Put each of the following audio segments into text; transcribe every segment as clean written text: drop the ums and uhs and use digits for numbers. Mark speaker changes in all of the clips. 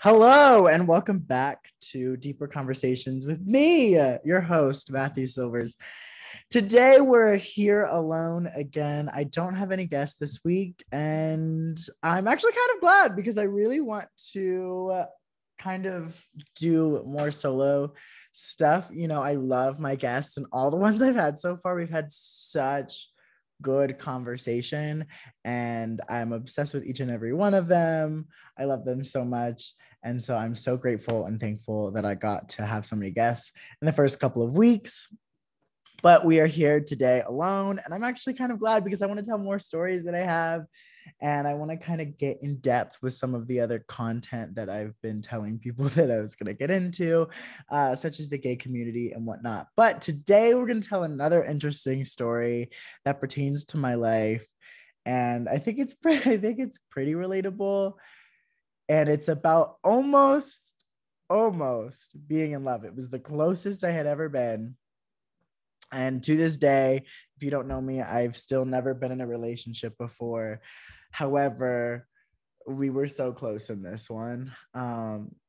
Speaker 1: Hello, and welcome back to Deeper Conversations with me, your host, Matthew Silvers. Today, we're here alone again. I don't have any guests this week, and I'm actually kind of glad because I really want to kind of do more solo stuff. I love my guests, and all the ones I've had so far, we've had such good conversation, and I'm obsessed with each and every one of them. I love them so much. And so I'm so grateful and thankful that I got to have so many guests in the first couple of weeks. But we are here today alone. And I'm actually kind of glad because I want to tell more stories that I have. And I want to kind of get in depth with some of the other content that I've been telling people that I was going to get into, such as the gay community and whatnot. But today we're going to tell another interesting story that pertains to my life. And I think it's pretty relatable, and it's about almost being in love. It was the closest I had ever been, and to this day, if you don't know me, I've still never been in a relationship before. However, we were so close in this one.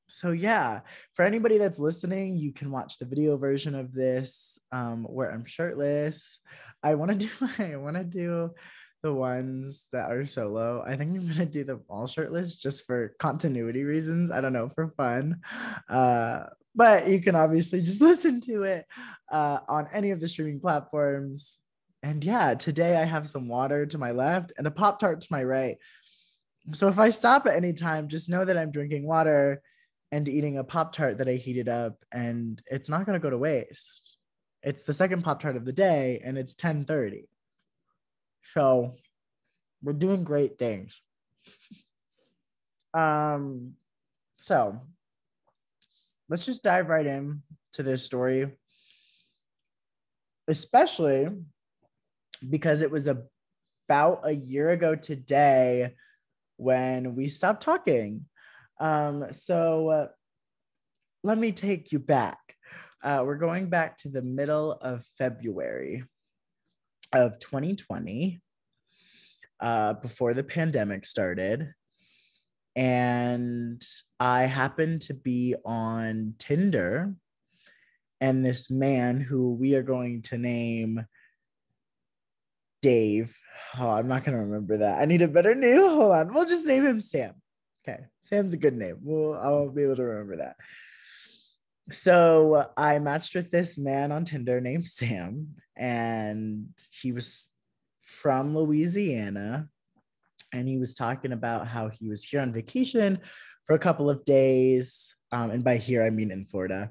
Speaker 1: So yeah, for anybody that's listening, you can watch the video version of this, where I'm shirtless. I want to do the ones that are solo. I think I'm gonna do them all shirtless just for continuity reasons. I don't know, for fun. But you can obviously just listen to it on any of the streaming platforms. And yeah, today I have some water to my left and a Pop Tart to my right. So if I stop at any time, just know that I'm drinking water and eating a Pop Tart that I heated up, and it's not gonna go to waste. It's the second Pop Tart of the day, and it's 10:30. So we're doing great things. So let's just dive right in to this story, especially because it was about a year ago today when we stopped talking. So let me take you back. We're going back to the middle of February of 2020, before the pandemic started. And I happened to be on Tinder, and this man who we are going to name Dave. Oh, I'm not going to remember that. I need a better name. Hold on. We'll just name him Sam. Okay. Sam's a good name. I'll be able to remember that. So I matched with this man on Tinder named Sam, and he was from Louisiana, and he was talking about how he was here on vacation for a couple of days. And by here, I mean in Florida.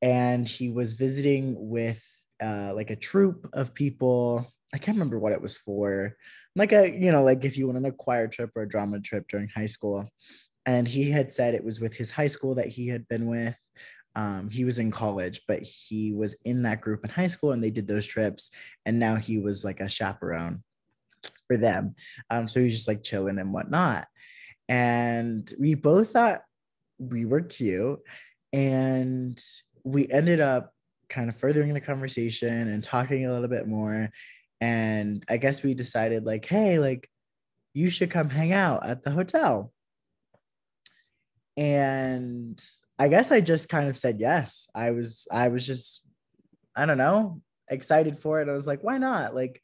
Speaker 1: And he was visiting with like a troupe of people. I can't remember what it was for. Like like if you went on a choir trip or a drama trip during high school. And he had said it was with his high school that he had been with. He was in college, but he was in that group in high school, and they did those trips. And now he was like a chaperone for them. So he was just like chilling and whatnot. And we both thought we were cute. And we ended up kind of furthering the conversation and talking a little bit more. And I guess we decided, like, hey, like, you should come hang out at the hotel. And I guess I just kind of said yes. I was just, I don't know, excited for it. I was like, why not? Like,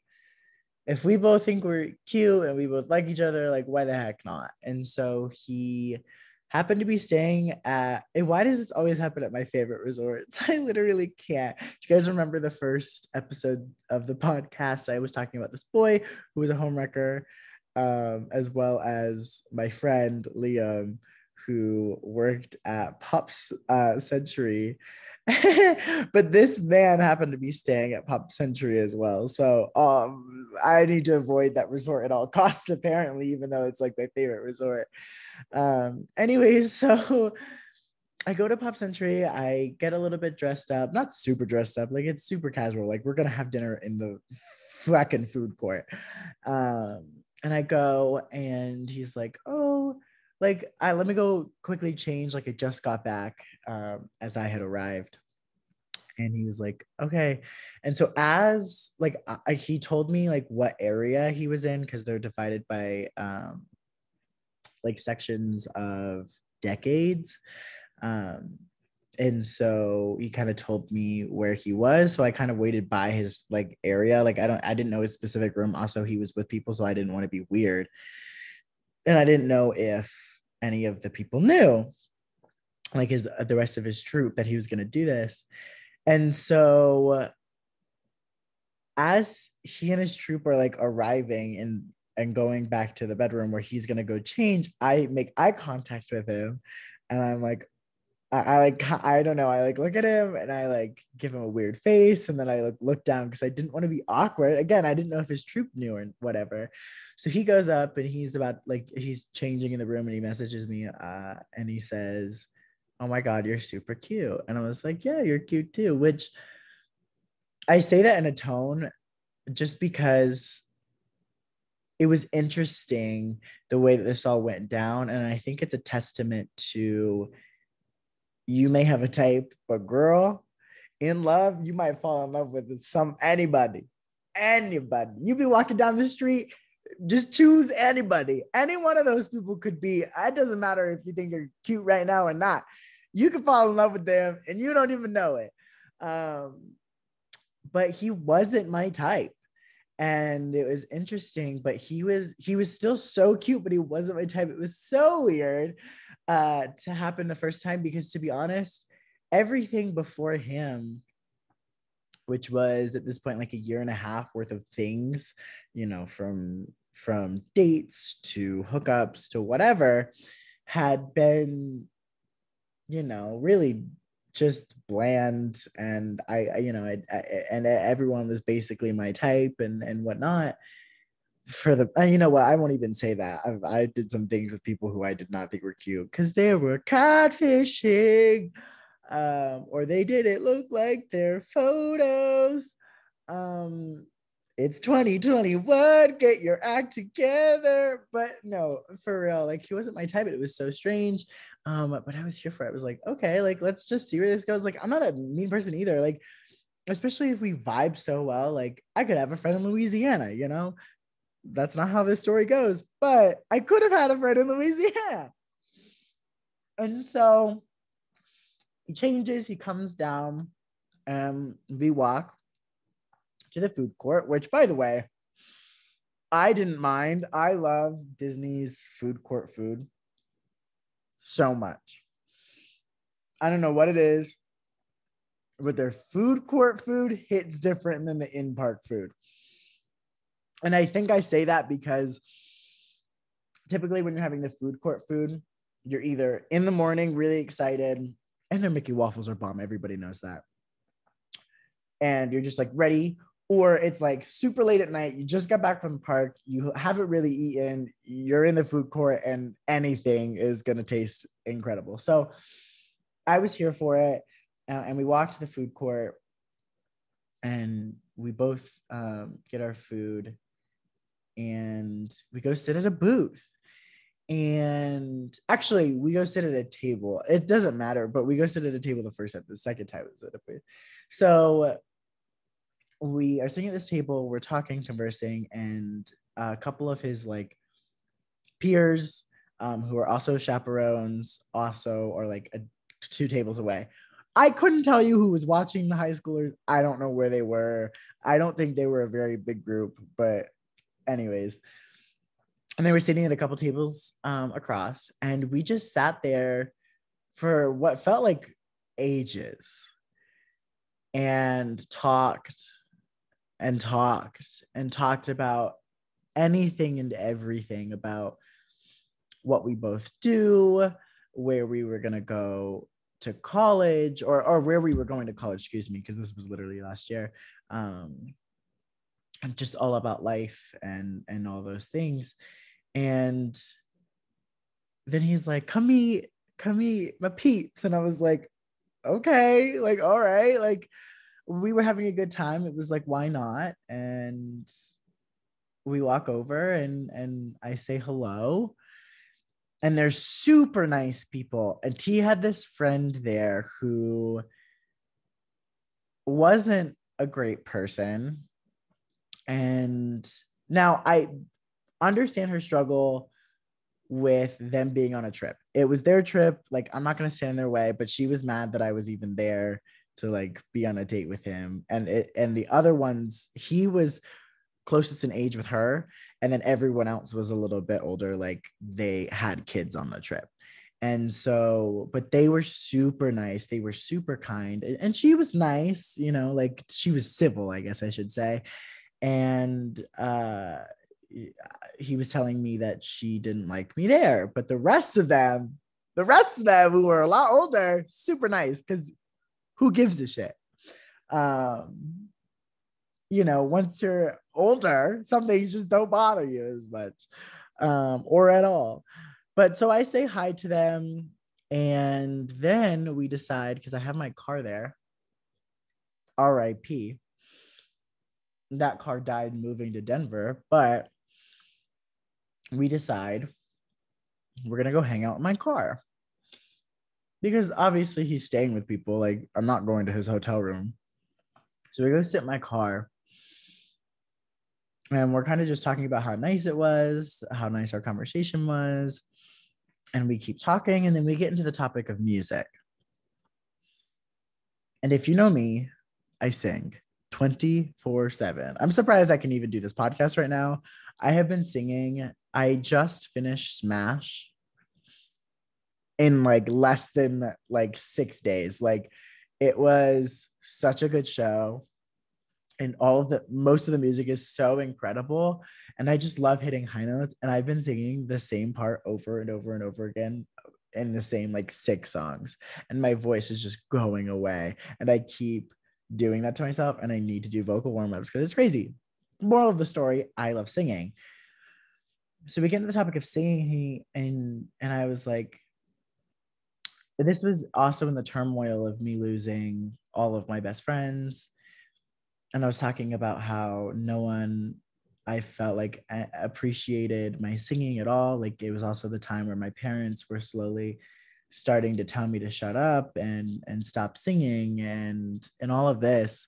Speaker 1: if we both think we're cute and we both like each other, like, why the heck not? And so he happened to be staying at, why does this always happen at my favorite resorts? I literally can't. Do you guys remember the first episode of the podcast? I was talking about this boy who was a homewrecker, as well as my friend Liam, who worked at Pop's Century. But this man happened to be staying at Pop Century as well. So I need to avoid that resort at all costs, apparently, even though it's like my favorite resort. Anyways, so I go to Pop Century, I get a little bit dressed up, not super dressed up, like it's super casual, like we're gonna have dinner in the fucking food court. And I go, and he's like, oh, like let me go quickly change, like I just got back, as I had arrived. And he was like, okay. And so as like he told me like what area he was in, because they're divided by like sections of decades. And so he kind of told me where he was. So I kind of waited by his like area. Like I didn't know his specific room. Also, he was with people, so I didn't want to be weird. And I didn't know if any of the people knew, like the rest of his troop, that he was going to do this. And so as he and his troop are like arriving and going back to the bedroom where he's going to go change, I make eye contact with him, and I'm like, I like, I don't know, I like look at him and I like give him a weird face, and then I look down because I didn't want to be awkward. Again, I didn't know if his troop knew or whatever. So he goes up and he's about like he's changing in the room, and he messages me and he says, "Oh my God, you're super cute." And I was like, "Yeah, you're cute too," which I say that in a tone just because it was interesting the way that this all went down. And I think it's a testament to, you may have a type, but girl, in love, you might fall in love with anybody. You be walking down the street, just choose anybody. Any one of those people could be. It doesn't matter if you think they're cute right now or not. You can fall in love with them and you don't even know it. But he wasn't my type, and it was interesting. But he was still so cute, but he wasn't my type. It was so weird to happen the first time, because to be honest, everything before him, which was at this point like a year and a half worth of things, you know, from dates to hookups to whatever, had been, you know, really just bland. And I you know, and everyone was basically my type and whatnot. For the, you know what, I won't even say that. I did some things with people who I did not think were cute because they were catfishing, or they didn't look like their photos. um it's 2021, get your act together. But no, for real, like he wasn't my type. It was so strange. But I was here for it. I was like, okay, like let's just see where this goes. Like I'm not a mean person either, like especially if we vibe so well. Like I could have a friend in Louisiana, you know. That's not how this story goes, but I could have had a friend in Louisiana. And so he changes, he comes down, and we walk to the food court, which, by the way, I didn't mind. I love Disney's food court food so much. I don't know what it is, but their food court food hits different than the in-park food. And I think I say that because typically when you're having the food court food, you're either in the morning really excited, and their Mickey waffles are bomb. Everybody knows that. And you're just like ready, or it's like super late at night. You just got back from the park. You haven't really eaten. You're in the food court and anything is going to taste incredible. So I was here for it. And we walked to the food court and we both get our food and we go sit at a booth. And actually, we go sit at a table. It doesn't matter, but we go sit at a table the first time. The second time it was at a booth. So we are sitting at this table. We're talking, conversing, and a couple of his like peers, who are also chaperones, also are like two tables away. I couldn't tell you who was watching the high schoolers. I don't know where they were. I don't think they were a very big group, but anyways. And they were sitting at a couple tables across, and we just sat there for what felt like ages and talked and talked and talked about anything and everything, about what we both do, where we were going to go to college, or where we were going to college, excuse me, because this was literally last year. And just all about life and all those things. And then he's like, come meet my peeps. And I was like, okay, like, all right. Like we were having a good time. It was like, why not? And we walk over and I say hello. And they're super nice people. And T had this friend there who wasn't a great person. And now I understand her struggle with them being on a trip. It was their trip. Like, I'm not going to stand in their way, but she was mad that I was even there to like be on a date with him. And the other ones, he was closest in age with her. And then everyone else was a little bit older. Like, they had kids on the trip. And so, but they were super nice. They were super kind. And she was nice, you know, like she was civil, I guess I should say. And he was telling me that she didn't like me there, but the rest of them who were a lot older, super nice, because who gives a shit? um Once you're older, some things just don't bother you as much, or at all. But so I say hi to them, and then we decide, because I have my car there, RIP, that car died moving to Denver, but we decide we're gonna go hang out in my car, because obviously he's staying with people. Like, I'm not going to his hotel room. So we go sit in my car, and we're kind of just talking about how nice it was, how nice our conversation was. And we keep talking, and then we get into the topic of music. And if you know me, I sing 24/7. I'm surprised I can even do this podcast right now. I have been singing. I just finished Smash in like less than like 6 days. Like, it was such a good show. And most of the music is so incredible. And I just love hitting high notes. And I've been singing the same part over and over and over again in the same like 6 songs. And my voice is just going away. And I keep doing that to myself. And I need to do vocal warm-ups because it's crazy. Moral of the story, I love singing. So we get into the topic of singing, and I was like, this was also in the turmoil of me losing all of my best friends. And I was talking about how no one, I felt like, appreciated my singing at all. Like, it was also the time where my parents were slowly starting to tell me to shut up and stop singing and all of this.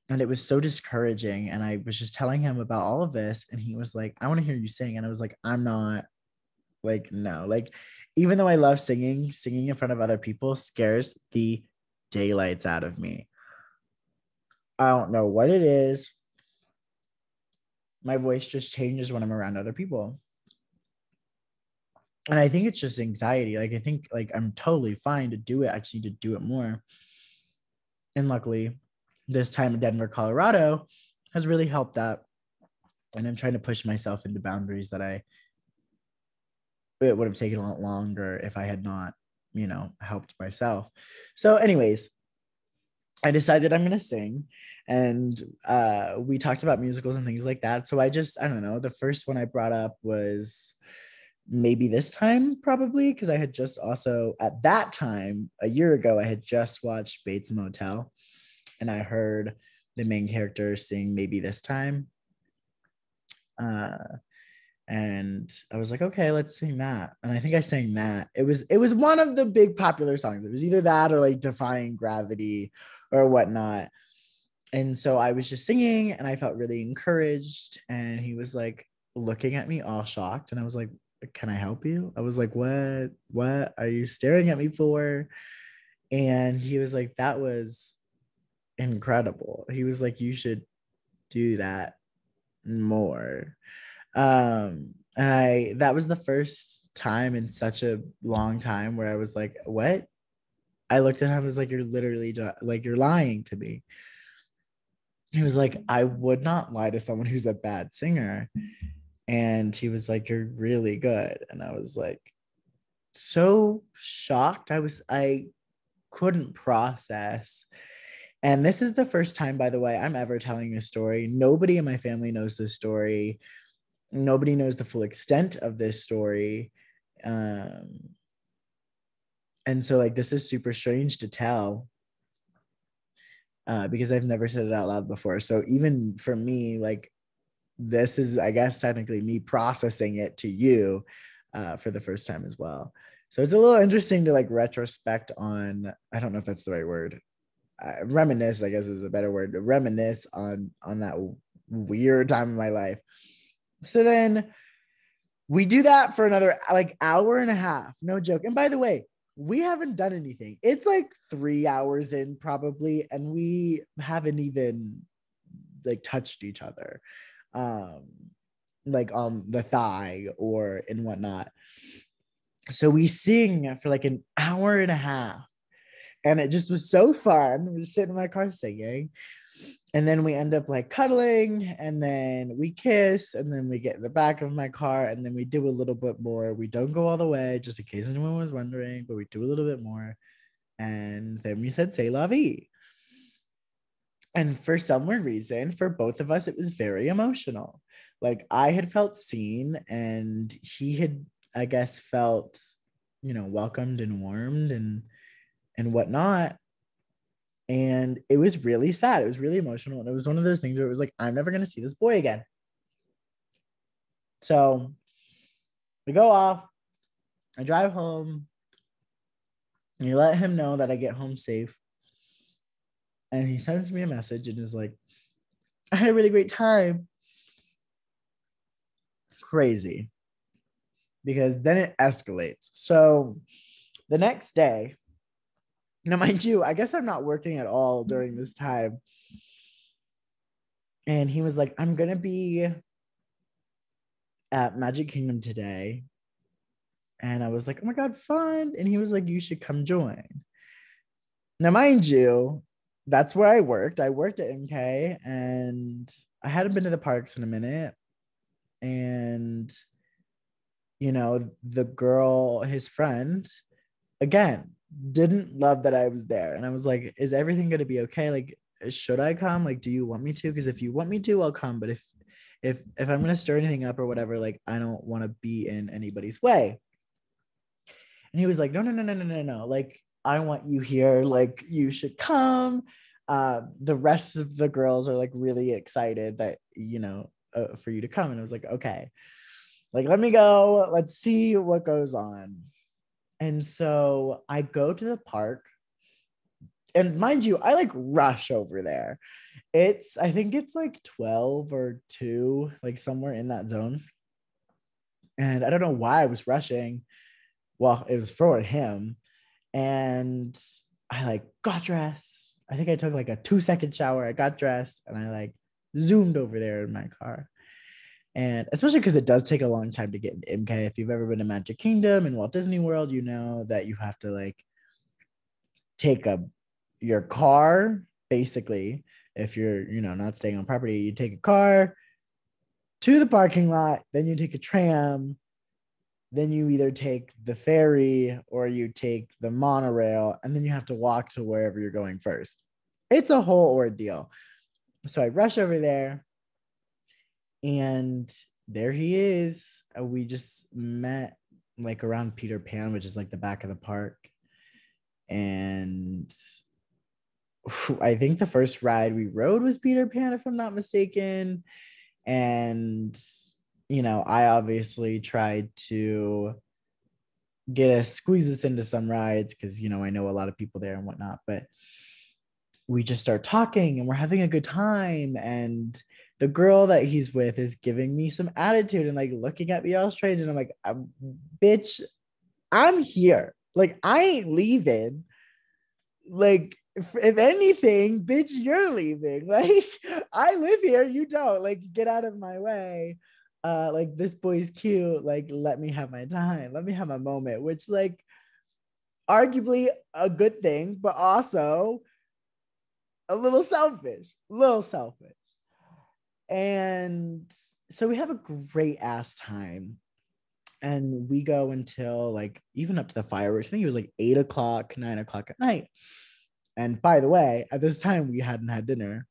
Speaker 1: And it was so discouraging. And I was just telling him about all of this, and he was like, I want to hear you sing. And I was like, I'm not, like, no. Like, even though I love singing in front of other people scares the daylights out of me. I don't know what it is. My voice just changes when I'm around other people. And I think it's just anxiety. Like, I think like I'm totally fine to do it. I just need to do it more. And luckily, this time in Denver, Colorado has really helped that. And I'm trying to push myself into boundaries that it would have taken a lot longer if I had not, helped myself. So anyways, I decided I'm going to sing, and we talked about musicals and things like that. So I don't know. The first one I brought up was Maybe This Time, probably, because I had just also, at that time, a year ago, I had just watched Bates Motel, and I heard the main character sing Maybe This Time. And I was like, okay, let's sing that. And I think I sang that. It was one of the big popular songs. It was either that or like Defying Gravity or whatnot. And so I was just singing, and I felt really encouraged. And he was like looking at me all shocked. And I was like, can I help you? I was like, what are you staring at me for? And he was like, that was incredible. He was like, you should do that more. And that was the first time in such a long time where I was like, what? I looked at him, I was like, you're literally like, you're lying to me. He was like, I would not lie to someone who's a bad singer. And he was like, you're really good. And I was like, so shocked. I couldn't process. And this is the first time, by the way, I'm ever telling this story. Nobody in my family knows this story. Nobody knows the full extent of this story. And so like, this is super strange to tell, because I've never said it out loud before. So even for me, like, this is, I guess, technically me processing it to you for the first time as well. So it's a little interesting to like retrospect on, I don't know if that's the right word. Reminisce, I guess, is a better word. Reminisce on that weird time in my life. So then We do that for another like hour and a half. No joke. And by the way, we haven't done anything. It's like 3 hours in probably, and we haven't even like touched each other. Um, like on the thigh or and whatnot. So we sing for like an hour and a half. And it just was so fun. We were sitting in my car singing. And then we end up like cuddling, and then we kiss, and then we get in the back of my car, and then we do a little bit more. We don't go all the way, just in case anyone was wondering, but we do a little bit more. And then we said, "C'est la vie." And for some weird reason, for both of us, it was very emotional. Like I had felt seen, and he had, I guess, felt, welcomed and warmed and whatnot. And it was really sad. It was really emotional. And it was one of those things where it was like, I'm never going to see this boy again. So we go off. I drive home. And you let him know that I get home safe. And he sends me a message and is like, I had a really great time. Crazy. Because then it escalates. So the next day, now, mind you, I guess I'm not working at all during this time. And he was like, I'm going to be at Magic Kingdom today. And I was like, oh my God, fun. And he was like, you should come join. Now, mind you, that's where I worked. I worked at MK, and I hadn't been to the parks in a minute. And, the girl, his friend, again, didn't love that I was there. And I was like, is everything going to be okay? Like, should I come? Like, do you want me to? Because if you want me to, I'll come. But if I'm going to stir anything up or whatever, like, I don't want to be in anybody's way. And he was like, no, no, no, no, no, no, no. Like, I want you here. Like, you should come. The rest of the girls are like really excited that, for you to come. And I was like, okay, like, let me go. Let's see what goes on. And so I go to the park. And mind you, I like rush over there. I think it's like 12 or 2, like somewhere in that zone. And I don't know why I was rushing. Well, it was for him. And I like got dressed. I think I took like a 2-second shower. I got dressed and I like zoomed over there in my car. And especially because it does take a long time to get into MK. If you've ever been to Magic Kingdom and Walt Disney World, you know that you have to like take your car, basically. If you're, not staying on property, you take a car to the parking lot, then you take a tram, then you either take the ferry or you take the monorail, and then you have to walk to wherever you're going first. It's a whole ordeal. So I rush over there, and there he is. We just met like around Peter Pan, which is like the back of the park. And I think the first ride we rode was Peter Pan, if I'm not mistaken. And, I obviously tried to squeeze us into some rides because, I know a lot of people there and whatnot. But we just start talking and we're having a good time. And the girl that he's with is giving me some attitude and like looking at me all strange. And I'm like, bitch, I'm here. Like, I ain't leaving. Like, if anything, bitch, you're leaving. Like, I live here, you don't. Like, get out of my way. Like, this boy's cute. Like, let me have my time. Let me have my moment, which, like, arguably a good thing, but also a little selfish. And so we have a great ass time. And we go until like even up to the fireworks. I think it was like 8 o'clock, 9 o'clock at night. And by the way, at this time we hadn't had dinner.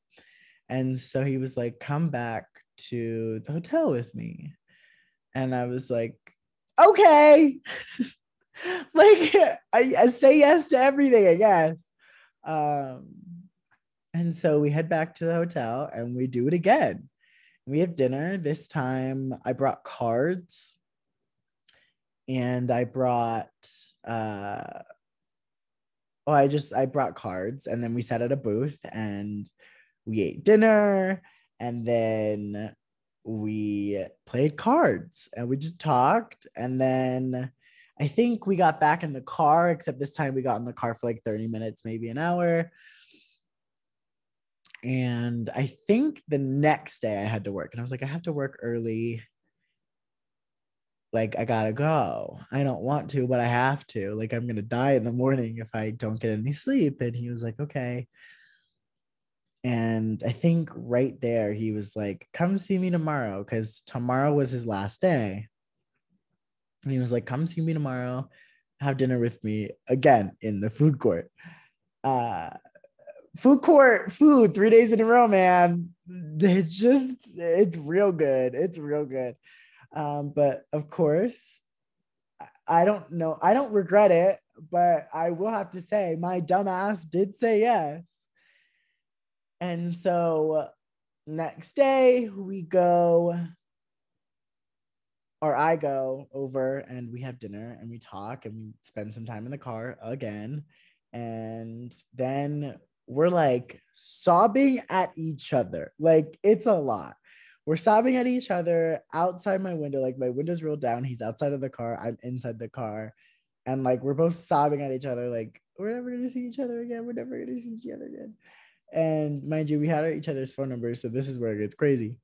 Speaker 1: And so he was like, come back to the hotel with me. And I was like, okay. Like I say yes to everything, I guess. And so we head back to the hotel and we do it again. We have dinner. This time I brought cards. And I brought I brought cards, and then we sat at a booth and we ate dinner, and then we played cards and we just talked. And then I think we got back in the car, except this time we got in the car for like 30 minutes, maybe an hour. And I think the next day I had to work, and I was like, I have to work early. Like, I gotta go. I don't want to, but I have to. Like, I'm gonna die in the morning if I don't get any sleep. And he was like, okay. And I think right there, he was like, come see me tomorrow, because tomorrow was his last day. And he was like, come see me tomorrow, have dinner with me again in the food court. Uh, Food court food 3 days in a row, man. It's real good. It's real good. But of course, I don't know. I don't regret it, but I will have to say my dumbass did say yes. And so next day we go, or I go over and we have dinner and we talk and we spend some time in the car again. And then we're like sobbing at each other. Like, it's a lot. We're sobbing at each other outside my window. Like, my window's rolled down. He's outside of the car. I'm inside the car. And like, we're both sobbing at each other. Like, we're never going to see each other again. We're never going to see each other again. And mind you, we had each other's phone numbers. So this is where it gets crazy.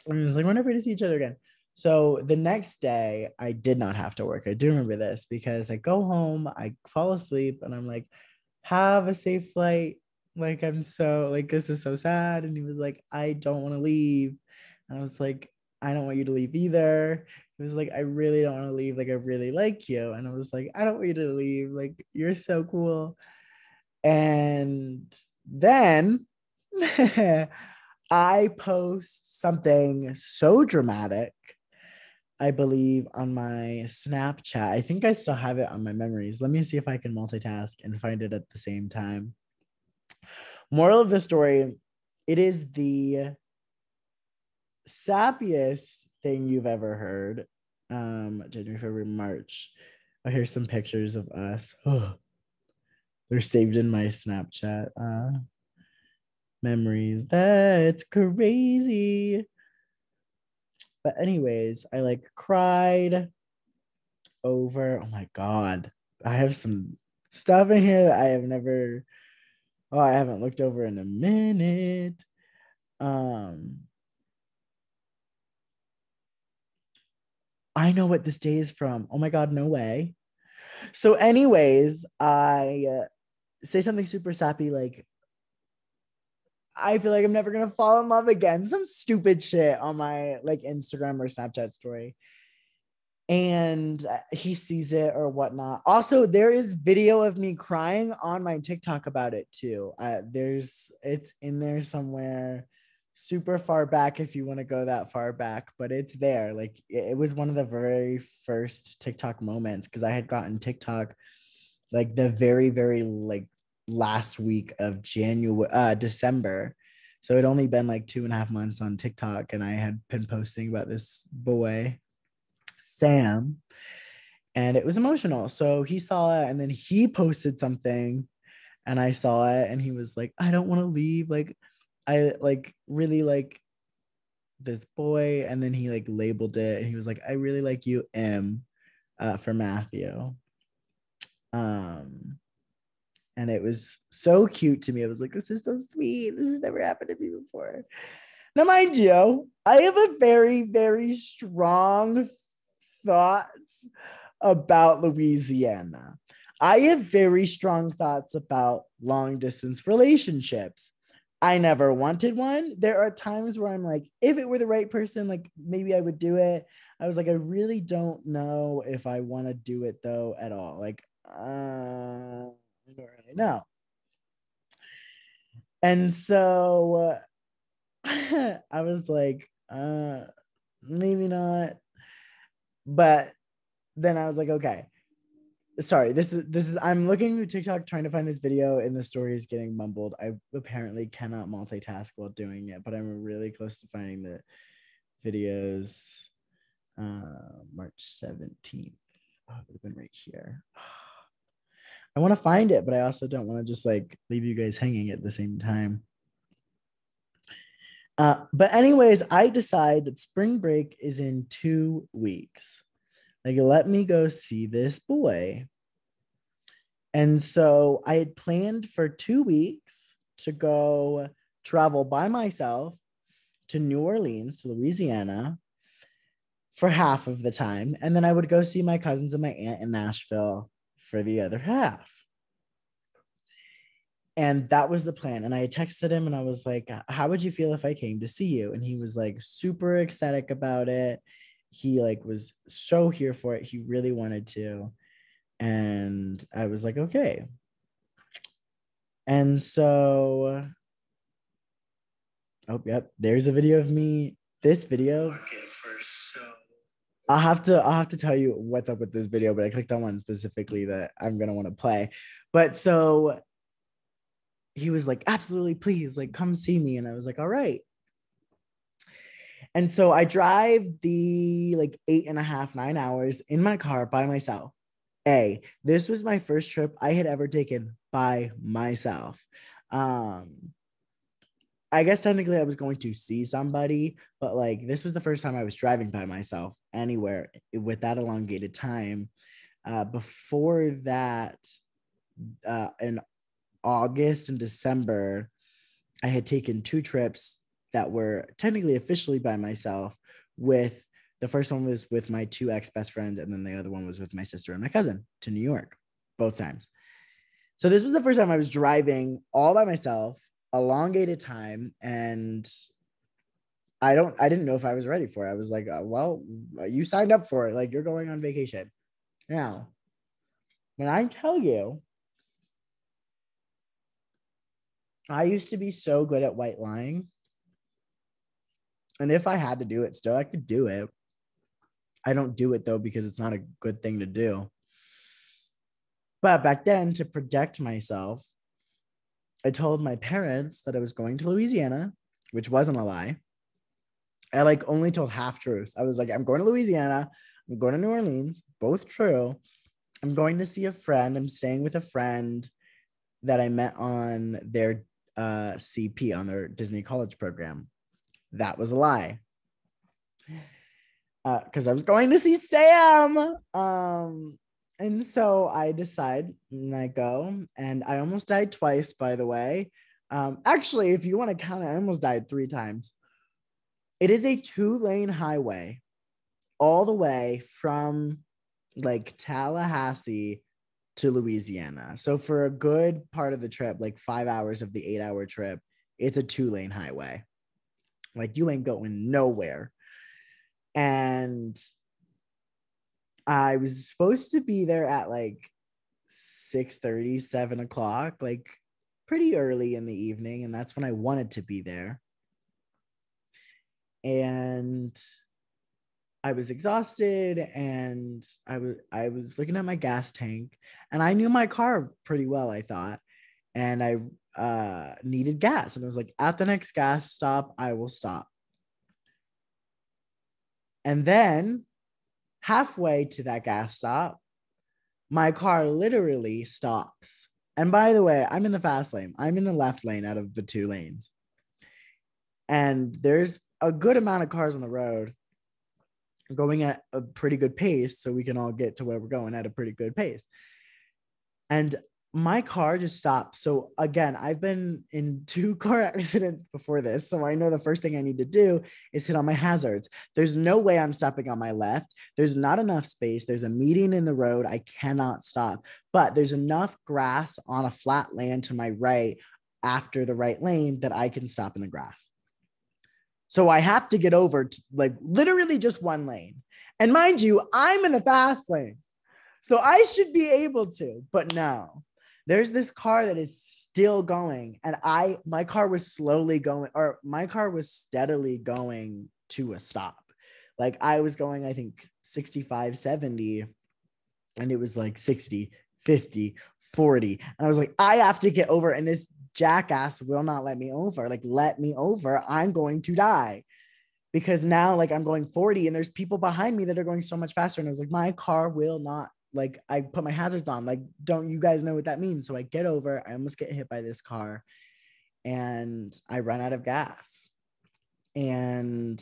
Speaker 1: And it was like, we're never going to see each other again. So the next day, I did not have to work. I do remember this because I go home, I fall asleep, and I'm like, have a safe flight. Like, I'm so, like, this is so sad. And he was like, I don't want to leave. And I was like, I don't want you to leave either. He was like, I really don't want to leave. Like, I really like you. And I was like, I don't want you to leave. Like, you're so cool. And then I post something so dramatic, I believe, on my Snapchat. I think I still have it on my memories. Let me see if I can multitask and find it at the same time. Moral of the story, it is the sappiest thing you've ever heard. January, February, March. Oh, here's some pictures of us. Oh, they're saved in my Snapchat. Memories. That's crazy. But anyways, I like cried over. Oh my god, I have some stuff in here that I have never. Oh, I haven't looked over in a minute. Um, I know what this day is from. Oh my god, no way. So, anyways, I say something super sappy like, I feel like I'm never gonna fall in love again. Some stupid shit on my like Instagram or Snapchat story. And he sees it or whatnot. Also, there is video of me crying on my TikTok about it too. It's in there somewhere, super far back if you want to go that far back, but it's there. Like, it was one of the very first TikTok moments because I had gotten TikTok like the very, very like last week of December. So it'd only been like 2.5 months on TikTok, and I had been posting about this boy Sam, and it was emotional. So he saw it and then he posted something and I saw it and he was like, I don't want to leave. Like, I like really like this boy. And then he like labeled it and he was like, I really like you, M, for Matthew. Um, and it was so cute to me. I was like, this is so sweet. This has never happened to me before. Now, mind you, I have a very, very strong thoughts about Louisiana. I have very strong thoughts about long distance relationships. I never wanted one. There are times where I'm like, if it were the right person, like maybe I would do it. I was like, I really don't know if I want to do it though at all. Like, I don't really know. And so I was like, maybe not. But then I was like, okay, sorry, this is I'm looking through TikTok trying to find this video and the story is getting mumbled. I apparently cannot multitask while doing it, but I'm really close to finding the videos. March 17th. Oh, it would have been right here. I want to find it, but I also don't want to just like leave you guys hanging at the same time. But anyways, I decide that spring break is in 2 weeks. Like, let me go see this boy. And so I had planned for 2 weeks to go travel by myself to New Orleans, to Louisiana, for half of the time. And then I would go see my cousins and my aunt in Nashville for the other half. And that was the plan. And I texted him and I was like, how would you feel if I came to see you? And he was like super ecstatic about it. He like was so here for it. He really wanted to. And I was like, okay. And so, oh, yep, there's a video of me. This video. I'll have to tell you what's up with this video, but I clicked on one specifically that I'm gonna want to play. But so he was like, absolutely, please, like come see me. And I was like, all right. And so I drive the like 8.5, 9 hours in my car by myself. This was my first trip I had ever taken by myself. I guess technically I was going to see somebody, but like this was the first time I was driving by myself anywhere with that elongated time. Before that, in August and December, I had taken 2 trips that were technically officially by myself. With the first one was with my 2 ex best friends, and then the other one was with my sister and my cousin to New York, both times. So this was the first time I was driving all by myself, elongated time, and I didn't know if I was ready for it. I was like, well, you signed up for it. Like you're going on vacation. Now, when I tell you, I used to be so good at white lying. And if I had to do it still, I could do it. I don't do it though because it's not a good thing to do. But back then, to protect myself, I told my parents that I was going to Louisiana, which wasn't a lie. I like only told half truths. I was like, I'm going to Louisiana, I'm going to New Orleans, both true. I'm going to see a friend. I'm staying with a friend that I met on their CP, on their Disney college program. That was a lie. Because I was going to see Sam. And so I decide and I go, and I almost died twice, by the way. Actually, if you want to count it, I almost died 3 times. It is a 2-lane highway all the way from like Tallahassee to Louisiana. So for a good part of the trip, like 5 hours of the 8-hour trip, it's a 2-lane highway. Like you ain't going nowhere. And I was supposed to be there at like 6:30, 7 o'clock, like pretty early in the evening. And that's when I wanted to be there. And I was exhausted, and I was looking at my gas tank, and I knew my car pretty well, I thought. And I needed gas. And I was like, at the next gas stop, I will stop. And then halfway to that gas stop, my car literally stops. And by the way, I'm in the fast lane. I'm in the left lane out of the 2 lanes. And there's a good amount of cars on the road going at a pretty good pace, so we can all get to where we're going at a pretty good pace. And my car just stopped. So again, I've been in 2 car accidents before this, so I know the first thing I need to do is hit on my hazards. There's no way I'm stopping on my left. There's not enough space. There's a median in the road. I cannot stop, but there's enough grass on a flat land to my right after the right lane that I can stop in the grass. So I have to get over to like literally just 1 lane. And mind you, I'm in the fast lane. So I should be able to, but no. There's this car that is still going, and my car was slowly going, or my car was steadily going to a stop. Like I was going, I think 65, 70, and it was like 60, 50, 40. And I was like, I have to get over, and this jackass will not let me over. Like, let me over. I'm going to die. Because now, like, I'm going 40, and there's people behind me that are going so much faster. And I was like, my car will not, like, I put my hazards on. Like, don't you guys know what that means? So I get over, I almost get hit by this car, and I run out of gas. And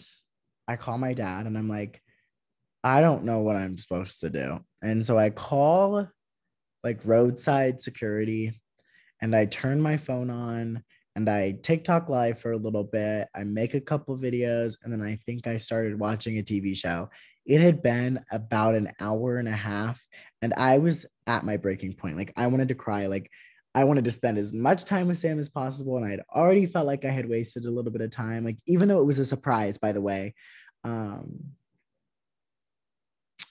Speaker 1: I call my dad and I'm like, I don't know what I'm supposed to do. And so I call like roadside security and I turn my phone on and I TikTok live for a little bit. I make a couple videos and then I think I started watching a TV show. It had been about an hour and a half and I was at my breaking point. Like I wanted to cry. Like I wanted to spend as much time with Sam as possible. And I'd already felt like I had wasted a little bit of time. Like even though it was a surprise, by the way, um,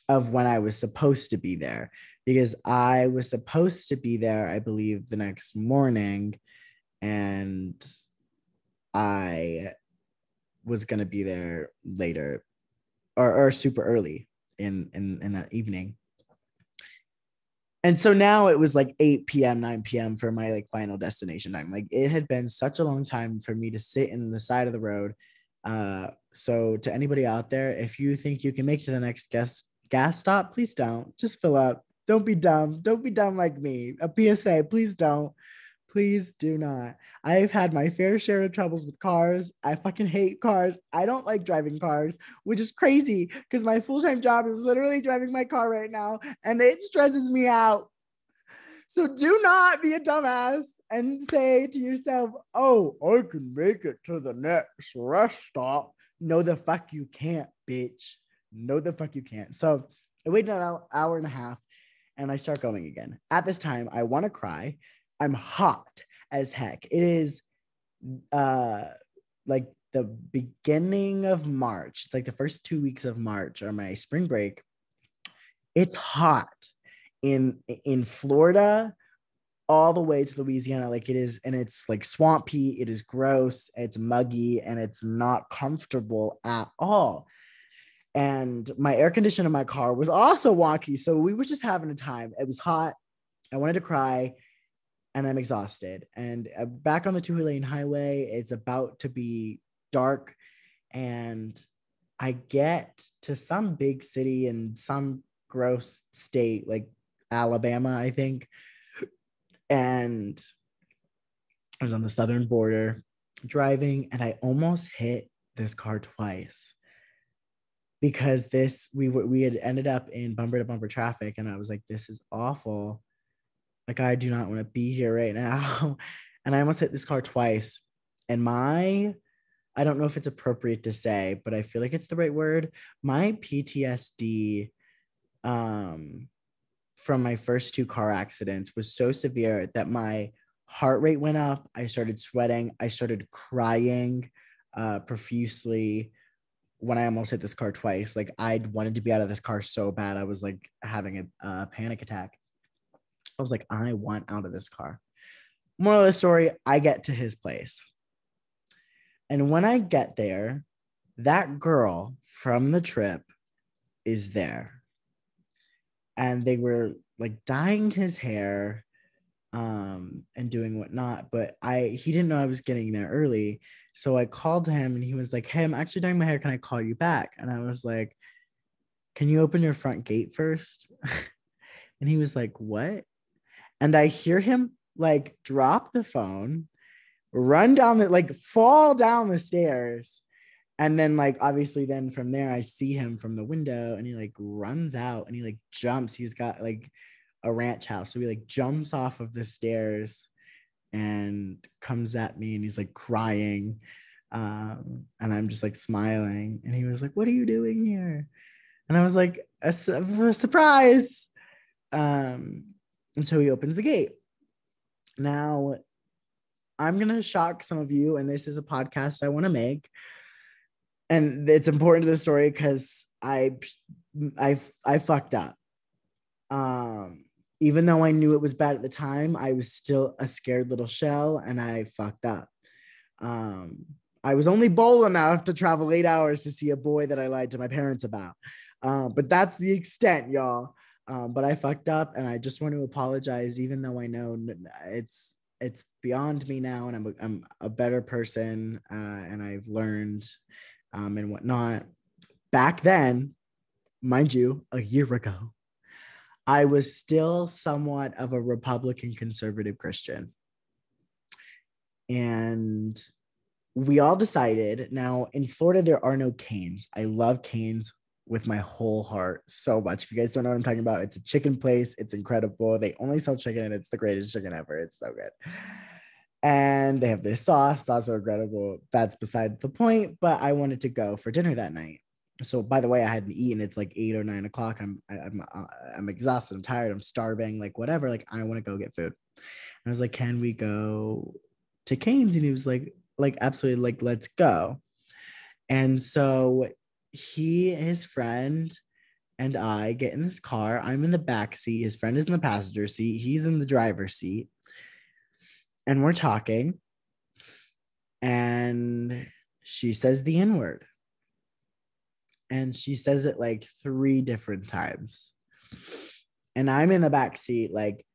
Speaker 1: of when I was supposed to be there because I was supposed to be there, I believe, the next morning, and I was gonna be there later or super early in that evening. And so now it was like 8 p.m., 9 p.m. for my like final destination time. Like it had been such a long time for me to sit in the side of the road. So to anybody out there, if you think you can make it to the next gas stop, please don't. Just fill up. Don't be dumb. Don't be dumb like me. A PSA, please don't. Please do not. I've had my fair share of troubles with cars. I fucking hate cars. I don't like driving cars, which is crazy because my full-time job is literally driving my car right now and it stresses me out. So do not be a dumbass and say to yourself, oh, I can make it to the next rest stop. No, the fuck you can't, bitch. No, the fuck you can't. So I waited an hour and a half and I start going again. At this time, I want to cry. I'm hot as heck. It is uh like the beginning of March. It's like the first 2 weeks of March or my spring break. It's hot in Florida all the way to Louisiana. Like it is, and it's like swampy, it is gross, it's muggy, and it's not comfortable at all. And my air conditioner in my car was also wonky. So we were just having a time. It was hot. I wanted to cry and I'm exhausted. And back on the 2-lane highway, it's about to be dark. And I get to some big city in some gross state, like Alabama, I think. And I was on the southern border driving and I almost hit this car twice because we had ended up in bumper to bumper traffic and I was like, this is awful. Like I do not want to be here right now. And I almost hit this car twice. And I don't know if it's appropriate to say, but I feel like it's the right word. My PTSD from my first two car accidents was so severe that my heart rate went up. I started sweating. I started crying profusely when I almost hit this car twice. Like I wanted to be out of this car so bad. I was like having a panic attack. I was like, I want out of this car. Moral of the story, I get to his place. And when I get there, that girl from the trip is there. And they were like dyeing his hair and doing whatnot. But he didn't know I was getting there early. So I called him and he was like, hey, I'm actually dyeing my hair. Can I call you back? And I was like, can you open your front gate first? And he was like, what? And I hear him like drop the phone, run down the like fall down the stairs. And then like obviously then from there I see him from the window and he like runs out and he like jumps. He's got like a ranch house. So he like jumps off of the stairs and comes at me and he's like crying. And I'm just like smiling. And he was like, what are you doing here? And I was like, a surprise. And so he opens the gate. Now, I'm going to shock some of you, and this is a podcast I want to make. And it's important to the story because I fucked up. Even though I knew it was bad at the time, I was still a scared little shell and I fucked up. I was only bold enough to travel 8 hours to see a boy that I lied to my parents about. But that's the extent, y'all. But I fucked up and I just want to apologize, even though I know it's beyond me now and I'm a better person and I've learned and whatnot. Back then, mind you, a year ago, I was still somewhat of a Republican conservative Christian. And we all decided. Now in Florida, there are no canes. I love canes with my whole heart so much. If you guys don't know what I'm talking about, it's a chicken place. It's incredible. They only sell chicken and it's the greatest chicken ever. It's so good. And they have this sauce. Sauce are incredible. That's beside the point. But I wanted to go for dinner that night. So by the way, I hadn't eaten. It's like 8 or 9 o'clock. I'm exhausted. I'm tired. I'm starving. Like whatever. Like I want to go get food. And I was like, can we go to Cane's? And he was like absolutely, like let's go. And so his friend and I get in this car. I'm in the back seat. His friend is in the passenger seat. He's in the driver's seat. And we're talking. And she says the N word. And she says it like 3 different times. And I'm in the back seat, like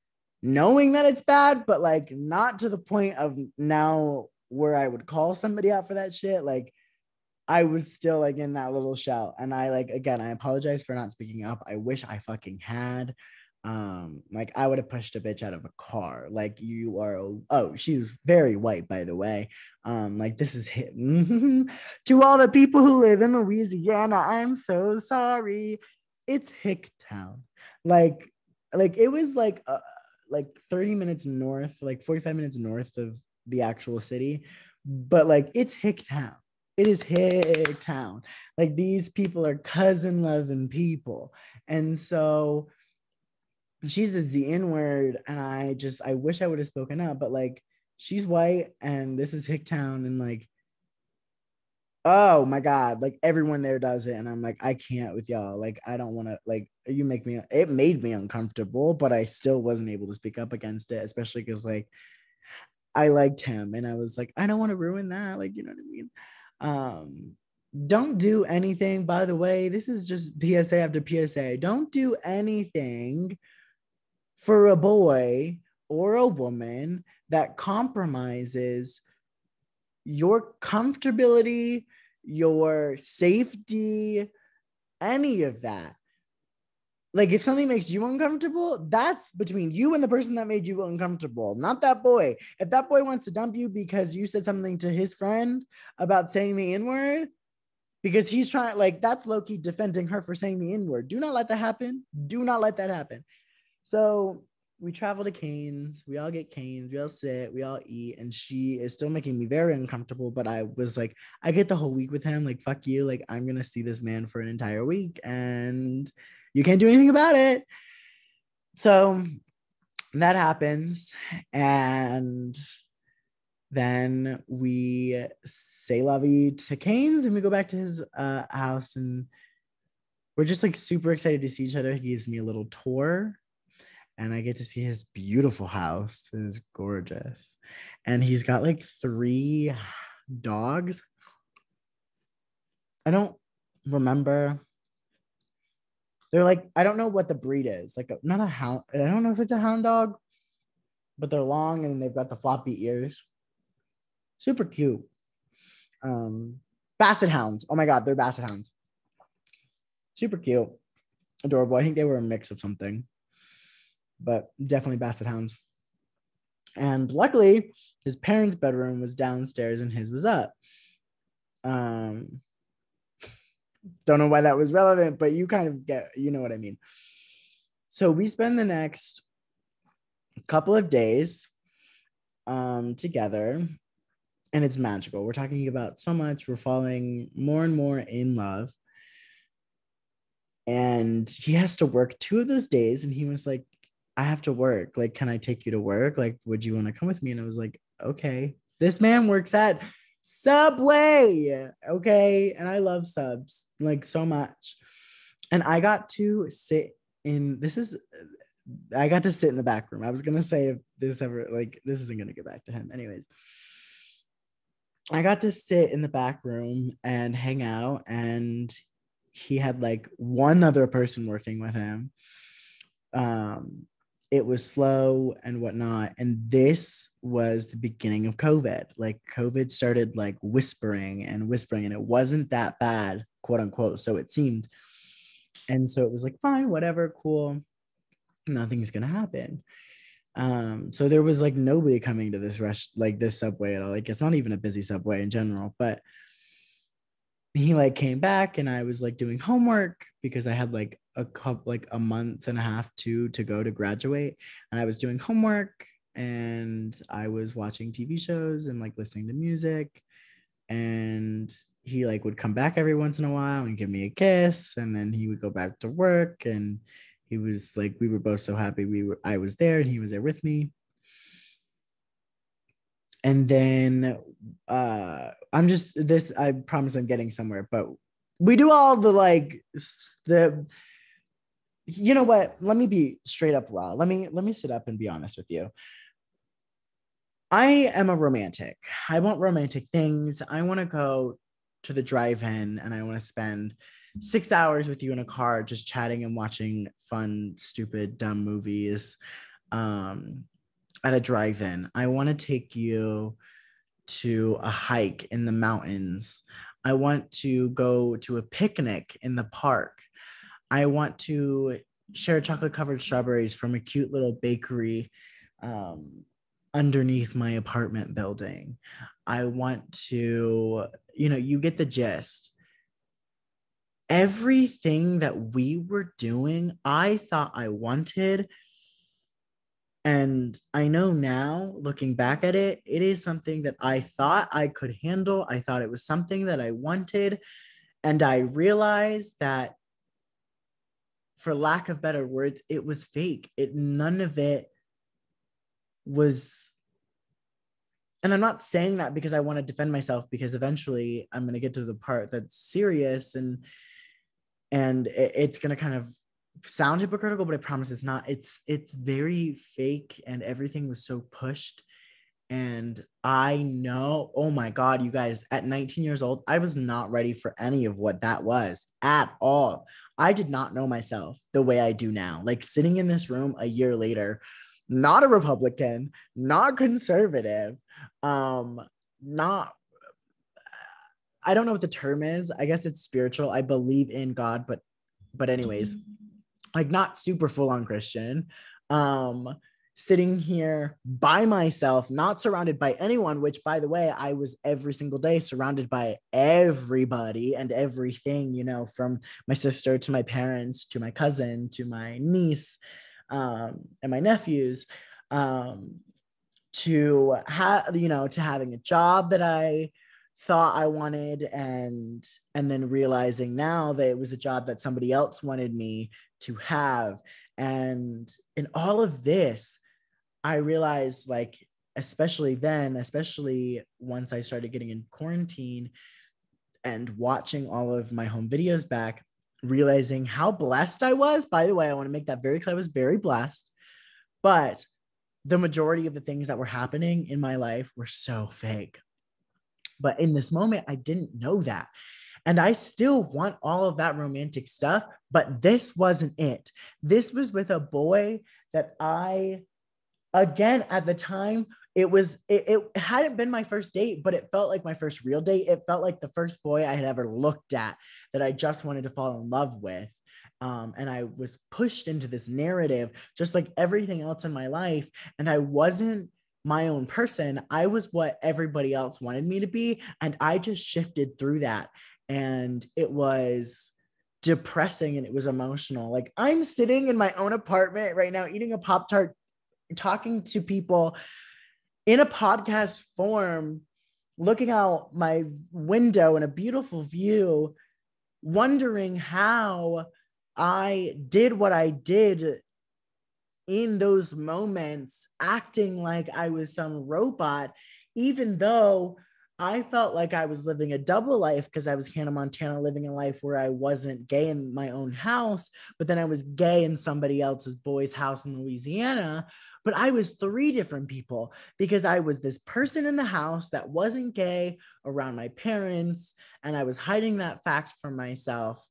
Speaker 1: knowing that it's bad, but like not to the point of now where I would call somebody out for that shit. Like I was still like in that little shout. And I like, again, I apologize for not speaking up. I wish I fucking had. Like I would have pushed a bitch out of a car. Like you are, oh, she was very white, by the way. Like this is hit to all the people who live in Louisiana. I'm so sorry. It's Hicktown. Like, it was like 30 minutes north, like 45 minutes north of the actual city, but like it's Hicktown. It is Hicktown. Like these people are cousin loving people. And so she says the N word, and I wish I would have spoken up, but like she's white and this is Hicktown, and like, oh my God, like everyone there does it. And I'm like, I can't with y'all. Like, I don't want to, like, it made me uncomfortable, but I still wasn't able to speak up against it, especially because like I liked him and I was like, I don't want to ruin that. Like, you know what I mean? Don't do anything, by the way. This is just PSA after PSA. Don't do anything for a boy or a woman that compromises your comfortability, your safety, any of that. Like if something makes you uncomfortable, that's between you and the person that made you uncomfortable, not that boy. If that boy wants to dump you because you said something to his friend about saying the N-word, because he's trying, like, that's low-key defending her for saying the N-word. Do not let that happen. Do not let that happen. So we travel to Cane's. We all get Cane's. We all sit. We all eat. And she is still making me very uncomfortable. But I was like, I get the whole week with him. Like, fuck you. Like, I'm going to see this man for an entire week. And you can't do anything about it. So that happens. And then we say la vie to Cane's and we go back to his house. And we're just like super excited to see each other. He gives me a little tour. And I get to see his beautiful house. It's gorgeous. And he's got like 3 dogs. I don't remember. They're like, I don't know what the breed is. Like, not a hound. I don't know if it's a hound dog, but they're long and they've got the floppy ears. Super cute. Basset hounds. Oh my God, they're basset hounds. Super cute. Adorable. I think they were a mix of something, but definitely basset hounds. And luckily, his parents' bedroom was downstairs and his was up. Don't know why that was relevant, but you kind of get, you know what I mean. So we spend the next couple of days together, and it's magical. We're talking about so much. We're falling more and more in love. And he has to work 2 of those days, and he was like, I have to work. Like, can I take you to work? Like, would you want to come with me? And I was like, okay. This man works at Subway. Okay. And I love subs like so much. And I got to sit in, I got to sit in the back room. I was going to say, if this ever, like, this isn't going to get back to him. Anyways, I got to sit in the back room and hang out. And he had like one other person working with him. It was slow and whatnot. And this was the beginning of COVID. Like COVID started like whispering, and it wasn't that bad, quote unquote. So it seemed. And so it was like, fine, whatever, cool. Nothing's going to happen. So there was like nobody coming to this like this subway at all. Like it's not even a busy subway in general, but he like came back and I was like doing homework because I had like a month and a half to go to graduate, and I was doing homework and I was watching TV shows and like listening to music, and he like would come back every once in a while and give me a kiss, and then he would go back to work, and he was like, we were both so happy I was there and he was there with me. And then I promise I'm getting somewhere, but we do all the like the you know what, let me be straight up raw. Let me sit up and be honest with you. I am a romantic. I want romantic things. I want to go to the drive-in and I want to spend 6 hours with you in a car just chatting and watching fun, stupid, dumb movies at a drive-in. I want to take you to a hike in the mountains. I want to go to a picnic in the park. I want to share chocolate covered strawberries from a cute little bakery um, underneath my apartment building. I want to, you get the gist. Everything that we were doing, I thought I wanted. And I know now, looking back at it, it is something that I thought I could handle. I thought it was something that I wanted. And I realized that, for lack of better words, it was fake. None of it was. And I'm not saying that because I want to defend myself, because eventually I'm going to get to the part that's serious, and it's going to kind of sound hypocritical, but I promise it's not. It's very fake, and everything was so pushed. And I know, oh my God, you guys, at 19 years old, I was not ready for any of what that was at all. I did not know myself the way I do now. Like sitting in this room a year later, not a Republican, not conservative, not, I don't know what the term is. I guess it's spiritual. I believe in God, but anyways, like not super full on Christian. Um, Sitting here by myself, not surrounded by anyone, which by the way, I was every single day surrounded by everybody and everything, from my sister to my parents to my cousin to my niece, and my nephews, to having a job that I thought I wanted, and then realizing now that it was a job that somebody else wanted me to have. And in all of this, I realized, like, especially once I started getting in quarantine and watching all of my home videos back, realizing how blessed I was. By the way, I want to make that very clear. I was very blessed, but the majority of the things that were happening in my life were so fake. But in this moment, I didn't know that. And I still want all of that romantic stuff, but this wasn't it. This was with a boy that again, at the time, it hadn't been my first date, but it felt like my first real date. It felt like the first boy I had ever looked at that I just wanted to fall in love with. And I was pushed into this narrative, just like everything else in my life. And I wasn't my own person. I was what everybody else wanted me to be. And I just shifted through that. And it was depressing and it was emotional. Like I'm sitting in my own apartment right now, eating a Pop-Tart, talking to people in a podcast form, looking out my window in a beautiful view, wondering how I did what I did in those moments, acting like I was some robot, even though I felt like I was living a double life, because I was Hannah Montana living a life where I wasn't gay in my own house, but then I was gay in somebody else's boy's house in Louisiana. But I was three different people, because I was this person in the house that wasn't gay around my parents, and I was hiding that fact from myself,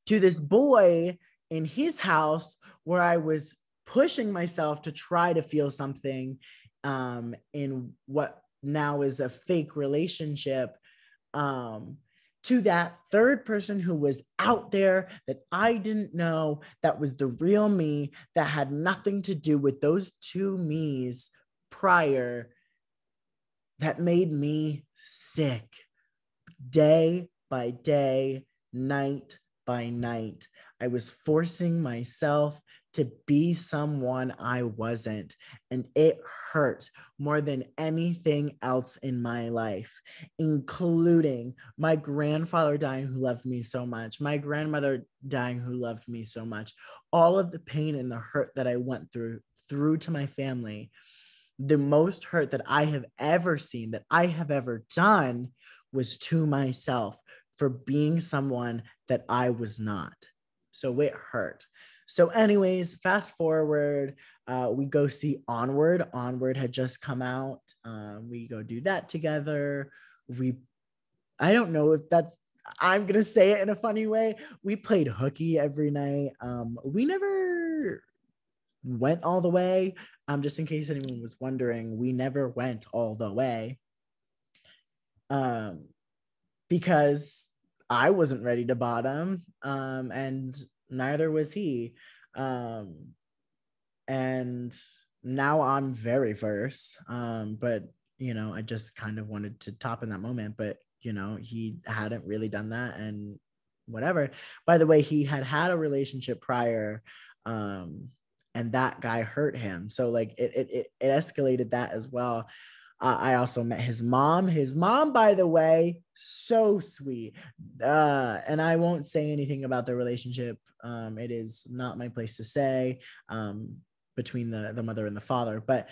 Speaker 1: to this boy in his house where I was pushing myself to try to feel something in what now is a fake relationship. to that third person who was out there that I didn't know, that was the real me, that had nothing to do with those two me's prior, that made me sick day by day, night by night. I was forcing myself to be someone I wasn't, and it hurt more than anything else in my life, including my grandfather dying who loved me so much, my grandmother dying who loved me so much, all of the pain and the hurt that I went through to my family. The most hurt that I have ever seen, that I have ever done, was to myself for being someone that I was not. So it hurt. So anyways, fast forward, we go see Onward. Onward had just come out. We go do that together. I don't know if that's, I'm going to say it in a funny way. We played hooky every night. We never went all the way. Just in case anyone was wondering, we never went all the way. Because I wasn't ready to bottom, and neither was he. And now I'm very first. But I just kind of wanted to top in that moment, but he hadn't really done that, and whatever. By the way, he had a relationship prior, and that guy hurt him. So like it escalated that as well. I also met his mom. His mom, by the way, so sweet. And I won't say anything about their relationship. It is not my place to say, between the mother and the father. But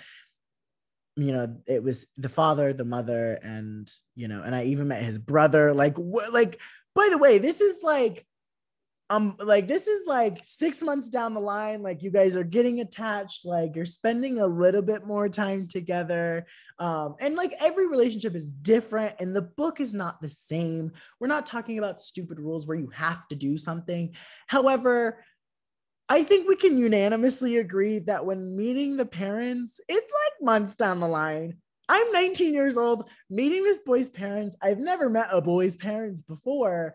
Speaker 1: it was the father, the mother, and and I even met his brother. Like, by the way, this is like 6 months down the line. Like, you guys are getting attached, like you're spending a little bit more time together. And like every relationship is different, and the book is not the same. We're not talking about stupid rules where you have to do something. However, I think we can unanimously agree that when meeting the parents, it's like months down the line. I'm 19 years old, meeting this boy's parents. I've never met a boy's parents before.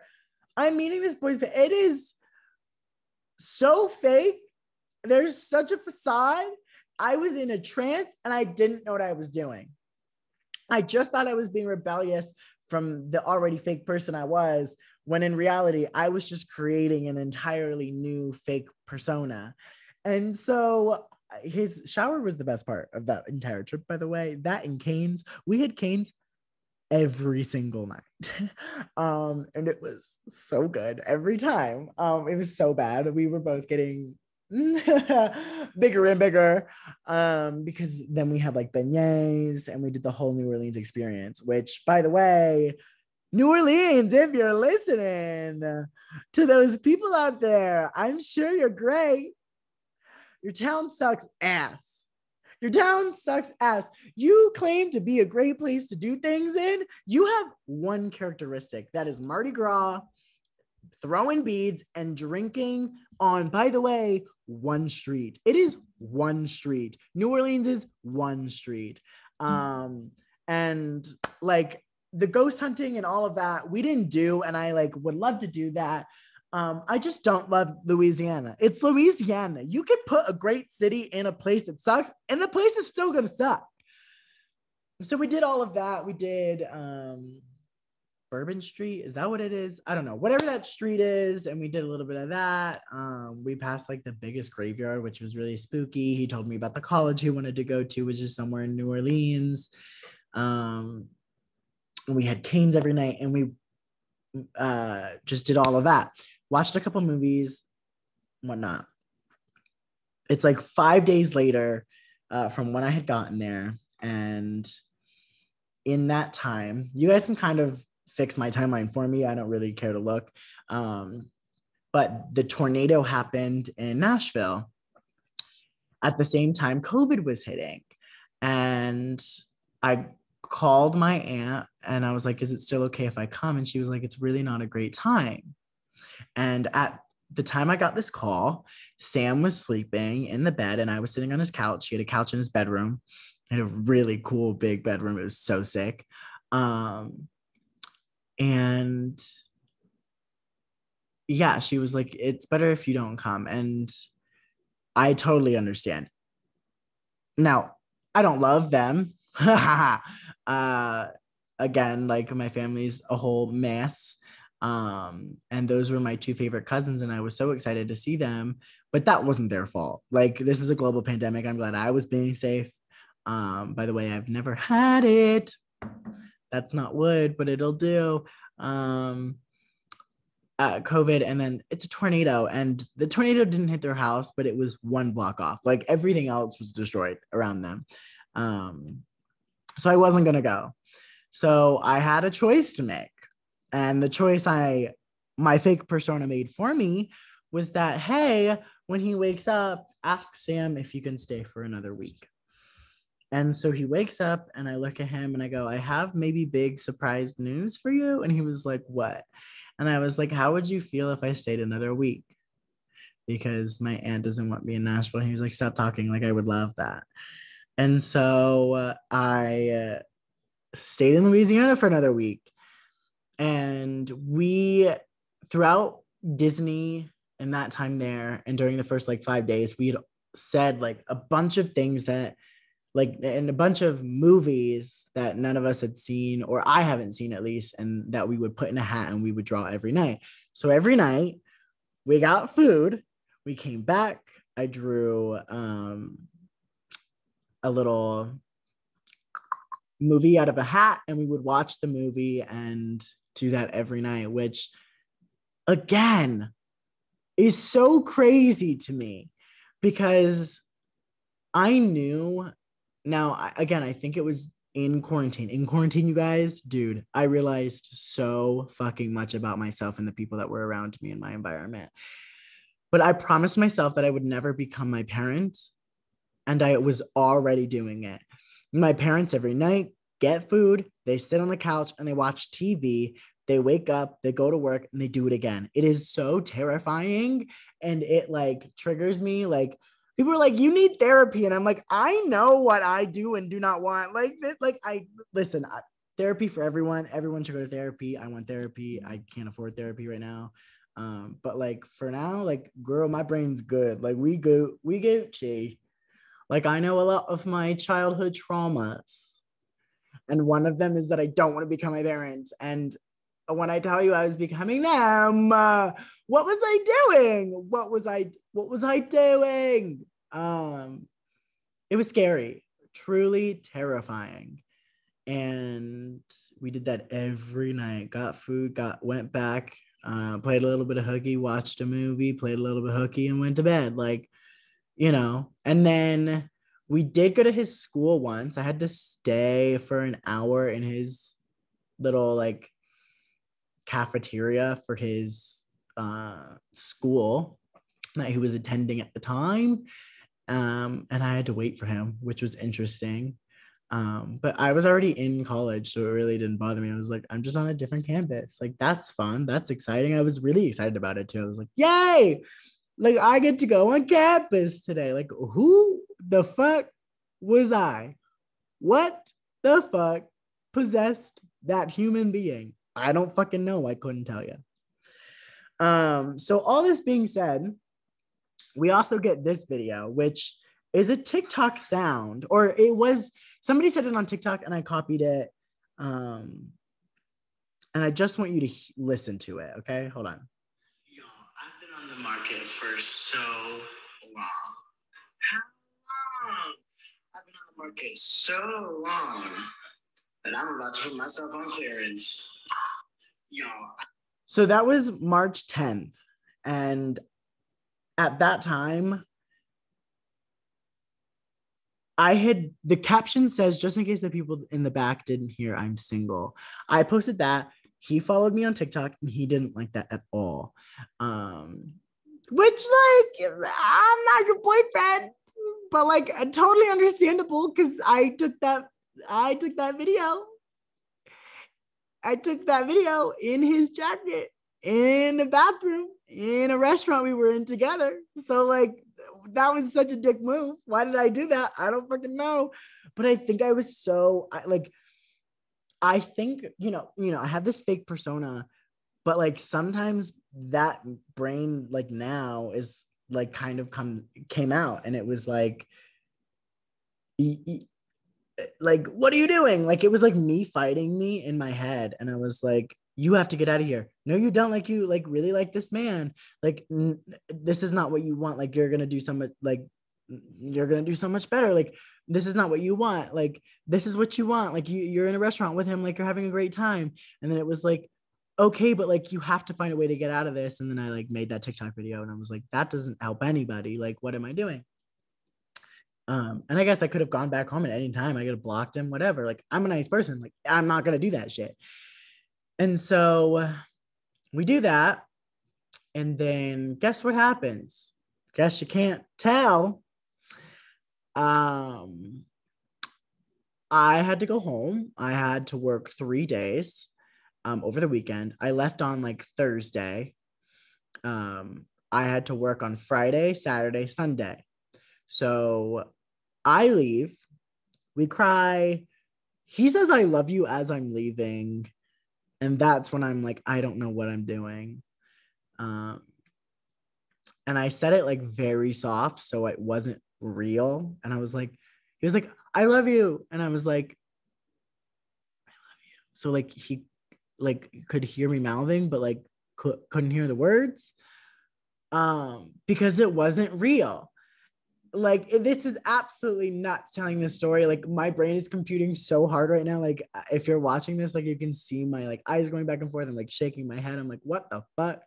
Speaker 1: I'm meeting this boy's parents. It is so fake. There's such a facade. I was in a trance and I didn't know what I was doing. I just thought I was being rebellious from the already fake person I was, when in reality, I was just creating an entirely new fake persona. And so his shower was the best part of that entire trip, by the way. That and canes. We had canes every single night. And it was so good every time. It was so bad. We were both getting bigger and bigger, because then we had like beignets, and we did the whole New Orleans experience, which, by the way, New Orleans, if you're listening, to those people out there, I'm sure you're great. Your town sucks ass. Your town sucks ass. You claim to be a great place to do things in. You have one characteristic, that is Mardi Gras, throwing beads, and drinking on, by the way, one street. It is one street. New Orleans is one street. And like the ghost hunting and all of that, we didn't do, and I like would love to do that. I just don't love Louisiana. It's Louisiana. You can put a great city in a place that sucks, and the place is still gonna suck. So we did all of that. We did Bourbon Street. Is that what it is? I don't know. Whatever that street is. And we did a little bit of that. We passed like the biggest graveyard, which was really spooky. He told me about the college he wanted to go to, which is somewhere in New Orleans. And we had canes every night, and we just did all of that. Watched a couple movies, whatnot. It's like 5 days later from when I had gotten there. And in that time, you guys can kind of fix my timeline for me. I don't really care to look. But the tornado happened in Nashville. At the same time, COVID was hitting. And I called my aunt and I was like, is it still okay if I come? And she was like, it's really not a great time. And at the time I got this call, Sam was sleeping in the bed and I was sitting on his couch. He had a couch in his bedroom. He had a really cool big bedroom. It was so sick. And yeah, she was like, it's better if you don't come. And I totally understand. Now, I don't love them. uh, again, like my family's a whole mess. And those were my two favorite cousins, and I was so excited to see them, but that wasn't their fault. Like, this is a global pandemic. I'm glad I was being safe. By the way, I've never had it. That's not wood, but it'll do. Um, COVID, and then it's a tornado, and the tornado didn't hit their house, but it was one block off. Like everything else was destroyed around them. Um, so I wasn't gonna go. So I had a choice to make, and the choice my fake persona made for me was that, hey, when he wakes up, ask Sam if you can stay for another week. And so he wakes up, and I look at him and I go, I have maybe big surprise news for you. And he was like, what? And I was like, how would you feel if I stayed another week? Because my aunt doesn't want me in Nashville. And he was like, stop talking. Like, I would love that. And so I stayed in Louisiana for another week. And we, throughout Disney and that time there, and during the first like 5 days, we had said like a bunch of things that, like, in a bunch of movies that none of us had seen, or I haven't seen at least, and that we would put in a hat and we would draw every night. So every night we got food, we came back, I drew a little movie out of a hat, and we would watch the movie and do that every night, which again is so crazy to me because I knew. Now, again, I think it was in quarantine. In quarantine, you guys, dude, I realized so fucking much about myself and the people that were around me in my environment. But I promised myself that I would never become my parents, and I was already doing it. My parents every night get food, they sit on the couch and they watch TV. They wake up, they go to work, and they do it again. It is so terrifying, and it like triggers me. Like, people are like, you need therapy, and I'm like, I know what I do and do not want. Like I listen. Therapy for everyone. Everyone should go to therapy. I want therapy. I can't afford therapy right now. But like for now, like, girl, my brain's good. Like, we Gucci. Like, I know a lot of my childhood traumas, and one of them is that I don't want to become my parents. And when I tell you I was becoming them, what was I doing? What was I doing? It was scary, truly terrifying. And we did that every night. Got food, went back, played a little bit of hooky, watched a movie, played a little bit of hooky, and went to bed. Like, and then we did go to his school once. I had to stay for an hour in his little like cafeteria for his school that he was attending at the time. And I had to wait for him, which was interesting. But I was already in college, so it really didn't bother me. I was like, I'm just on a different campus. Like, that's fun. That's exciting. I was really excited about it too. I was like, yay! Like, I get to go on campus today. Like, who the fuck was I? What the fuck possessed that human being? I don't fucking know. I couldn't tell you. So all this being said, we also get this video, which is a TikTok sound, or it was, somebody said it on TikTok and I copied it. And I just want you to listen to it. Okay, hold on. Y'all, I've been on the market for so long. How long? I've been on the market so long that I'm about to put myself on clearance. Y'all. So that was March 10th. And at that time, the caption says, just in case the people in the back didn't hear, I'm single. I posted that. He followed me on TikTok and he didn't like that at all. Which, like, I'm not your boyfriend, but like, totally understandable, because I took that video. I took that video in his jacket, in the bathroom, in a restaurant we were in together. So like, that was such a dick move. Why did I do that? I don't fucking know. But I think I was so, I think, I had this fake persona but like sometimes that brain like now is like kind of came out, and it was like like, what are you doing? Like, it was like me fighting me in my head. And I was like, you have to get out of here. No, you don't. Like, you like really like this man. Like, this is not what you want. Like, you're going to do so much, like, you're going to do so much better. Like, this is not what you want. Like, this is what you want. Like, you're in a restaurant with him. Like, you're having a great time. And then it was like, okay, but like, you have to find a way to get out of this. And then I like made that TikTok video, and I was like, that doesn't help anybody. Like, what am I doing? And I guess I could have gone back home at any time. I could have blocked him, whatever. Like, I'm a nice person. Like, I'm not gonna do that shit. And so we do that. And then guess what happens? Guess you can't tell. Um, I had to go home. I had to work 3 days over the weekend. I left on like Thursday. I had to work on Friday, Saturday, Sunday. So I leave. We cry. He says, I love you as I'm leaving. And that's when I'm like, I don't know what I'm doing. And I said it like very soft, so it wasn't real. And I was like, he was like, I love you. And I was like, I love you. So like he like could hear me mouthing, but like couldn't hear the words. Because it wasn't real. Like, this is absolutely nuts telling this story. Like, my brain is computing so hard right now. Like, if you're watching this, like, you can see my like eyes going back and forth and like shaking my head. I'm like, what the fuck?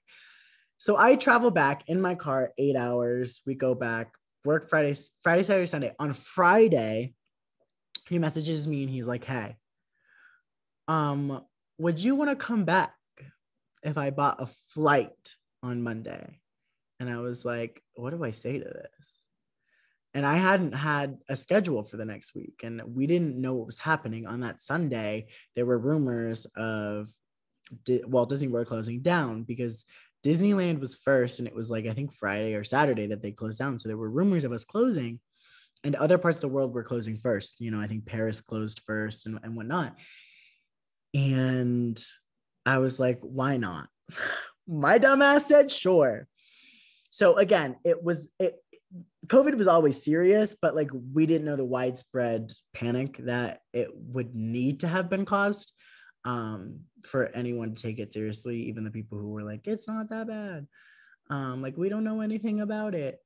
Speaker 1: So I travel back in my car 8 hours. We go back, work Friday, Saturday, Sunday. On Friday, he messages me and he's like, hey, would you want to come back if I bought a flight on Monday? And I was like, what do I say to this? And I hadn't had a schedule for the next week, and we didn't know what was happening. On that Sunday, there were rumors of Walt Disney World closing down, because Disneyland was first, and it was like, I think Friday or Saturday that they closed down. So there were rumors of us closing, and other parts of the world were closing first. You know, I think Paris closed first and whatnot. And I was like, why not? My dumbass said, sure. So again, COVID was always serious, but like, we didn't know the widespread panic that it would need to have been caused for anyone to take it seriously. Even the people who were like, it's not that bad. Like, we don't know anything about it.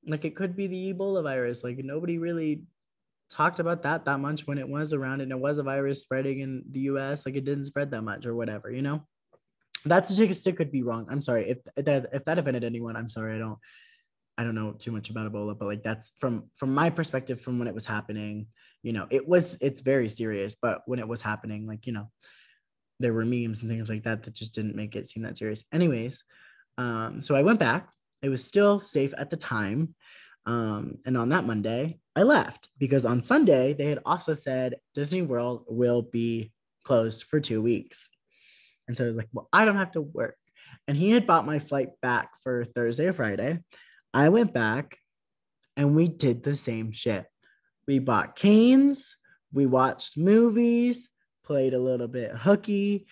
Speaker 1: Like, it could be the Ebola virus. Like, nobody really talked about that much when it was around, and it was a virus spreading in the US. Like, it didn't spread that much or whatever, you know? That statistic could be wrong. I'm sorry if that offended anyone. I'm sorry. I don't know too much about Ebola, but like, that's from my perspective, from when it was happening. You know, it's very serious, but when it was happening, like, you know, there were memes and things like that just didn't make it seem that serious. Anyways, so I went back. It was still safe at the time. And on that Monday, I left, because on Sunday they had also said Disney World will be closed for 2 weeks. And so I was like, well, I don't have to work. And he had bought my flight back for Thursday or Friday. I went back and we did the same shit. We bought canes, we watched movies, played a little bit hooky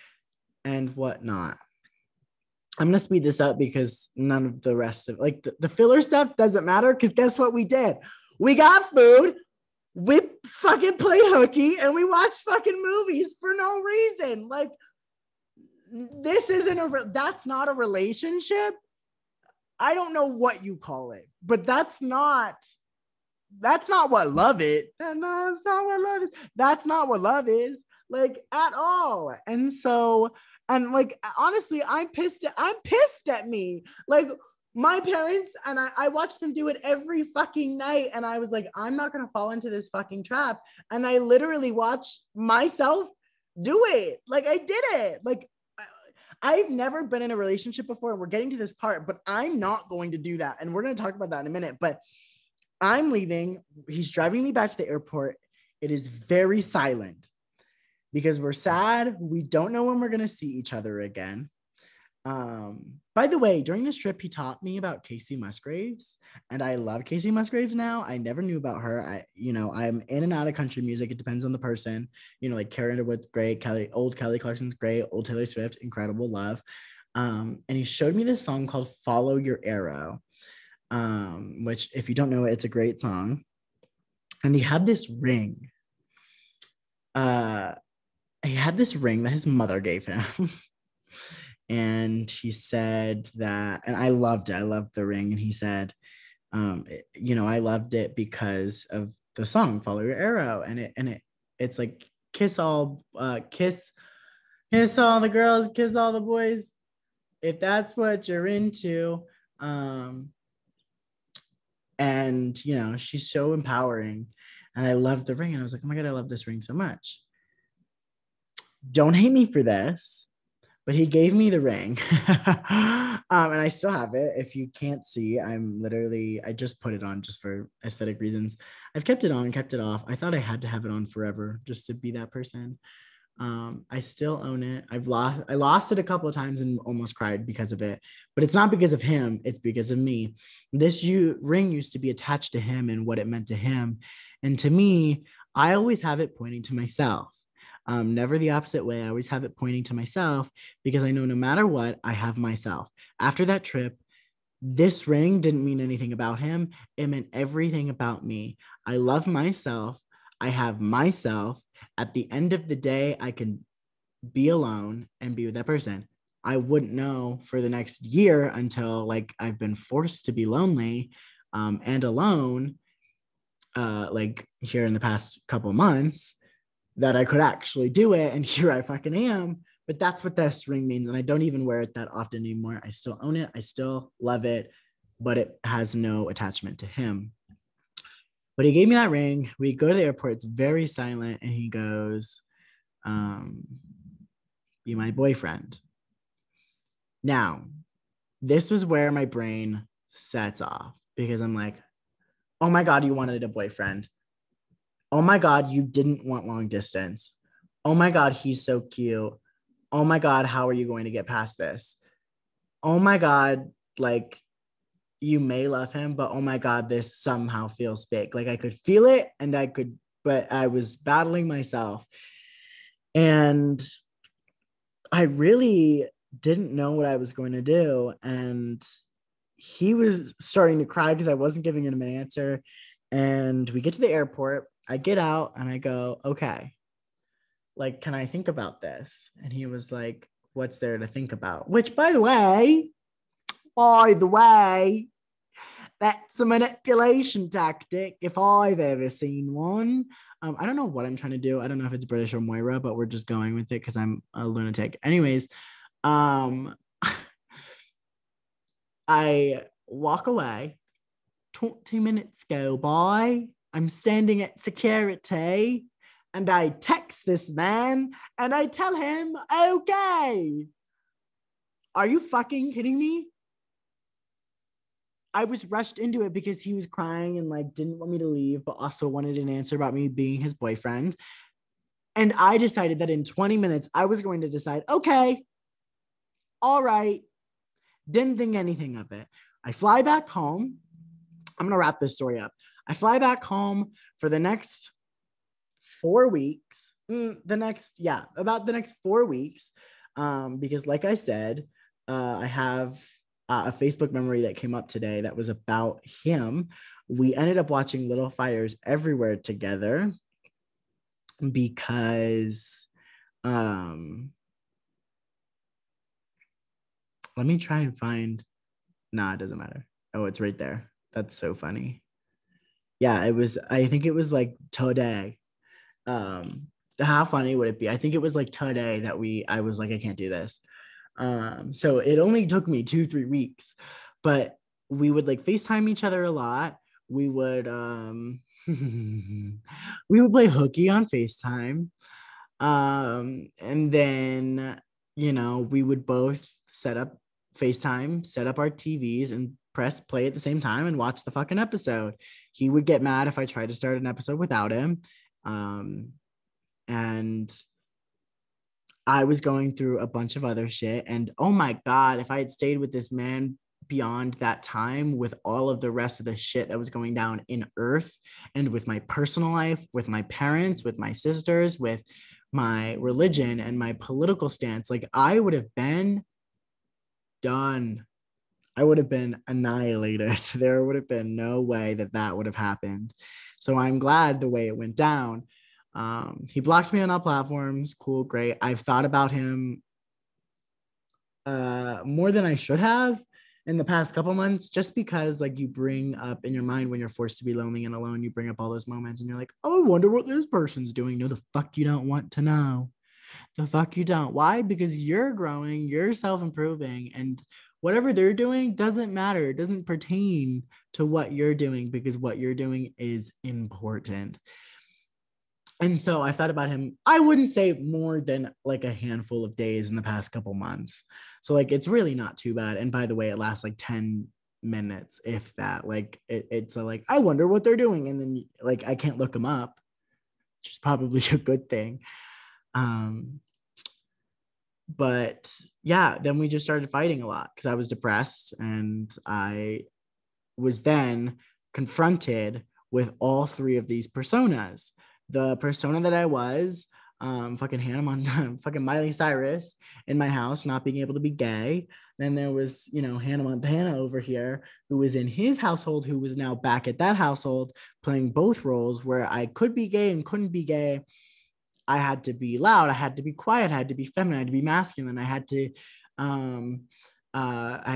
Speaker 1: and whatnot. I'm going to speed this up because none of the rest of like the filler stuff doesn't matter, because guess what we did? We got food, we fucking played hooky, and we watched fucking movies for no reason. Like, this isn't that's not a relationship. I don't know what you call it, but that's not what love is. No, that's not what love is. That's not what love is, like, at all. And so, and like, honestly, I'm pissed at me. Like, my parents, and I watched them do it every fucking night. And I was like, I'm not going to fall into this fucking trap. And I literally watched myself do it. Like, I did it. Like, I've never been in a relationship before, and we're getting to this part, but I'm not going to do that. And we're going to talk about that in a minute, but I'm leaving. He's driving me back to the airport. It is very silent because we're sad. We don't know when we're going to see each other again. By the way, during this trip, he taught me about Casey Musgraves, and I love Casey Musgraves now. I never knew about her. I'm in and out of country music. It depends on the person. You know, like Carrie Underwood's great. Kelly Clarkson's great. Old Taylor Swift, incredible love. And he showed me this song called Follow Your Arrow, which, if you don't know it, it's a great song. And he had this ring. Uh, he had this ring that his mother gave him. And he said that, and I loved it. I loved the ring. And he said, I loved it because of the song Follow Your Arrow. It's like kiss all the girls, kiss all the boys, if that's what you're into. And she's so empowering. And I loved the ring. And I was like, oh my God, I love this ring so much. Don't hate me for this, but he gave me the ring. And I still have it. If you can't see, I just put it on just for aesthetic reasons. I've kept it on, kept it off. I thought I had to have it on forever just to be that person. I still own it. I lost it a couple of times and almost cried because of it, but it's not because of him. It's because of me. This ring used to be attached to him and what it meant to him. And to me, I always have it pointing to myself. Never the opposite way. I always have it pointing to myself because I know no matter what, I have myself. After that trip, this ring didn't mean anything about him. It meant everything about me. I love myself. I have myself. At the end of the day, I can be alone and be with that person. I wouldn't know for the next year until I've been forced to be lonely and alone, here in the past couple months, that I could actually do it. And here I fucking am. But that's what this ring means. And I don't even wear it that often anymore. I still own it. I still love it, but it has no attachment to him. But he gave me that ring. We go to the airport. It's very silent. And he goes, be my boyfriend. Now, this was where my brain sets off because I'm like, oh my God, you wanted a boyfriend. Oh my God, you didn't want long distance. Oh my God, he's so cute. Oh my God, how are you going to get past this? Oh my God, you may love him, but oh my God, this somehow feels fake. I could feel it but I was battling myself. And I really didn't know what I was going to do. And he was starting to cry because I wasn't giving him an answer. And we get to the airport. I get out and I go, okay, can I think about this? And he was like, what's there to think about? Which, by the way, that's a manipulation tactic if I've ever seen one. I don't know what I'm trying to do. I don't know if it's British or Moira, but we're just going with it because I'm a lunatic. Anyways, I walk away. 20 minutes go by. I'm standing at security and I text this man and I tell him, okay. Are you fucking kidding me? I was rushed into it because he was crying and didn't want me to leave, but also wanted an answer about me being his boyfriend. And I decided that in 20 minutes, I was going to decide, okay, all right. Didn't think anything of it. I fly back home. I'm going to wrap this story up. I fly back home for the next 4 weeks. About the next 4 weeks. Because like I said, I have a Facebook memory that came up today that was about him. We ended up watching Little Fires Everywhere together because let me try and find. Nah, it doesn't matter. Oh, it's right there. That's so funny. Yeah, I think it was today. How funny would it be? I think it was today that I was like, I can't do this. So it only took me 2-3 weeks, but we would FaceTime each other a lot. We would we would play hooky on FaceTime. And then we would both set up FaceTime, set up our TVs and press play at the same time and watch the fucking episode. He would get mad if I tried to start an episode without him. And I was going through a bunch of other shit. And oh my God, if I had stayed with this man beyond that time with all of the rest of the shit that was going down in Earth and with my personal life, with my parents, with my sisters, with my religion and my political stance, I would have been done. I would have been annihilated. There would have been no way that that would have happened. So I'm glad the way it went down. He blocked me on all platforms. Cool, great. I've thought about him more than I should have in the past couple months, just because like you bring up in your mind when you're forced to be lonely and alone, you bring up all those moments and you're like, oh, I wonder what this person's doing. No, the fuck you don't want to know. The fuck you don't. Why? Because you're growing, you're self-improving, and whatever they're doing doesn't matter. It doesn't pertain to what you're doing because what you're doing is important. And so I thought about him, I wouldn't say more than like a handful of days in the past couple months. So like it's really not too bad. And by the way, it lasts like 10 minutes, if that. Like it's like, I wonder what they're doing. And then like I can't look them up, which is probably a good thing. But yeah, then we just started fighting a lot because I was depressed and I was then confronted with all three of these personas. The persona that I was, fucking Hannah Montana, fucking Miley Cyrus in my house, not being able to be gay. Then there was, Hannah Montana over here who was in his household, who was now back at that household playing both roles where I could be gay and couldn't be gay. I had to be loud. I had to be quiet. I had to be feminine. I had to be masculine. I had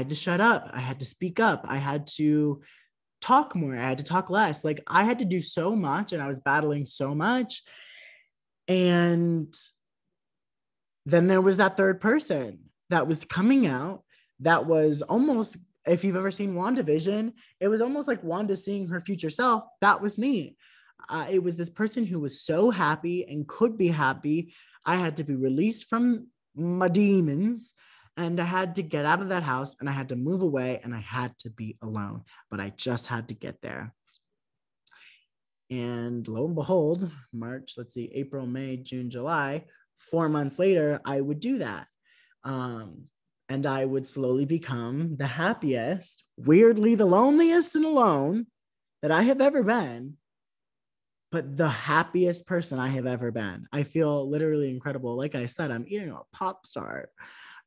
Speaker 1: to shut up. I had to speak up. I had to talk more. I had to talk less. Like I had to do so much and I was battling so much. And then there was that third person that was coming out that was almost, if you've ever seen WandaVision, it was almost like Wanda seeing her future self. That was me. It was this person who was so happy and could be happy. I had to be released from my demons and I had to get out of that house and I had to move away and I had to be alone, but I just had to get there. And lo and behold, April, May, June, July, 4 months later, I would do that. And I would slowly become the happiest, weirdly, the loneliest and alone that I have ever been, but the happiest person I have ever been. I feel literally incredible. Like I said, I'm eating a Pop-Tart,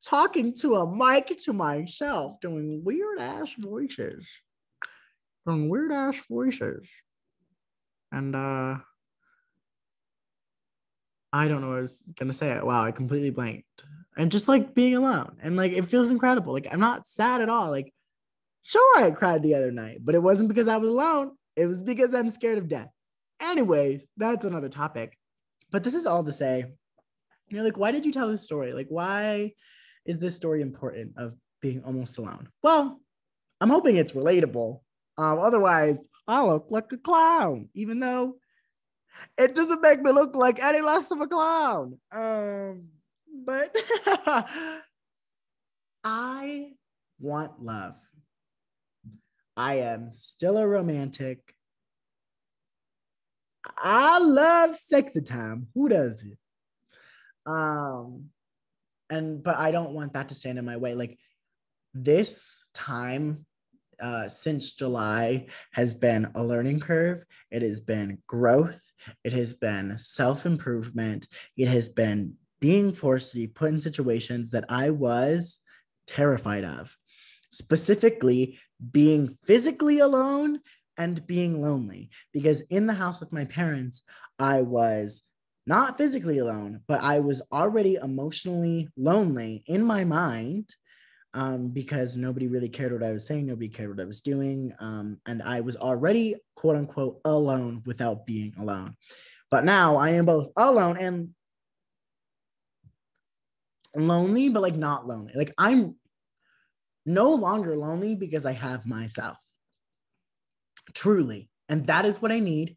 Speaker 1: talking to a mic to myself, doing weird ass voices. And I don't know what I was gonna say. Wow, I completely blanked. And just like being alone. And like it feels incredible. Like I'm not sad at all. Like, sure, I cried the other night, but it wasn't because I was alone. It was because I'm scared of death. Anyways, that's another topic. But this is all to say, like, why did you tell this story? Like, why is this story important of being almost alone? Well, I'm hoping it's relatable. Otherwise, I look like a clown, even though it doesn't make me look like any less of a clown. But I want love. I am still a romantic. I love sexy time. Who does it? But I don't want that to stand in my way. Like this time since July has been a learning curve. It has been growth. It has been self-improvement. It has been being forced to be put in situations that I was terrified of, specifically being physically alone and being lonely. Because in the house with my parents, I was not physically alone, but I was already emotionally lonely in my mind, because nobody really cared what I was saying. Nobody cared what I was doing. And I was already, quote unquote, alone without being alone. But now I am both alone and lonely, but like not lonely. Like I'm no longer lonely because I have myself. Truly. And that is what I need.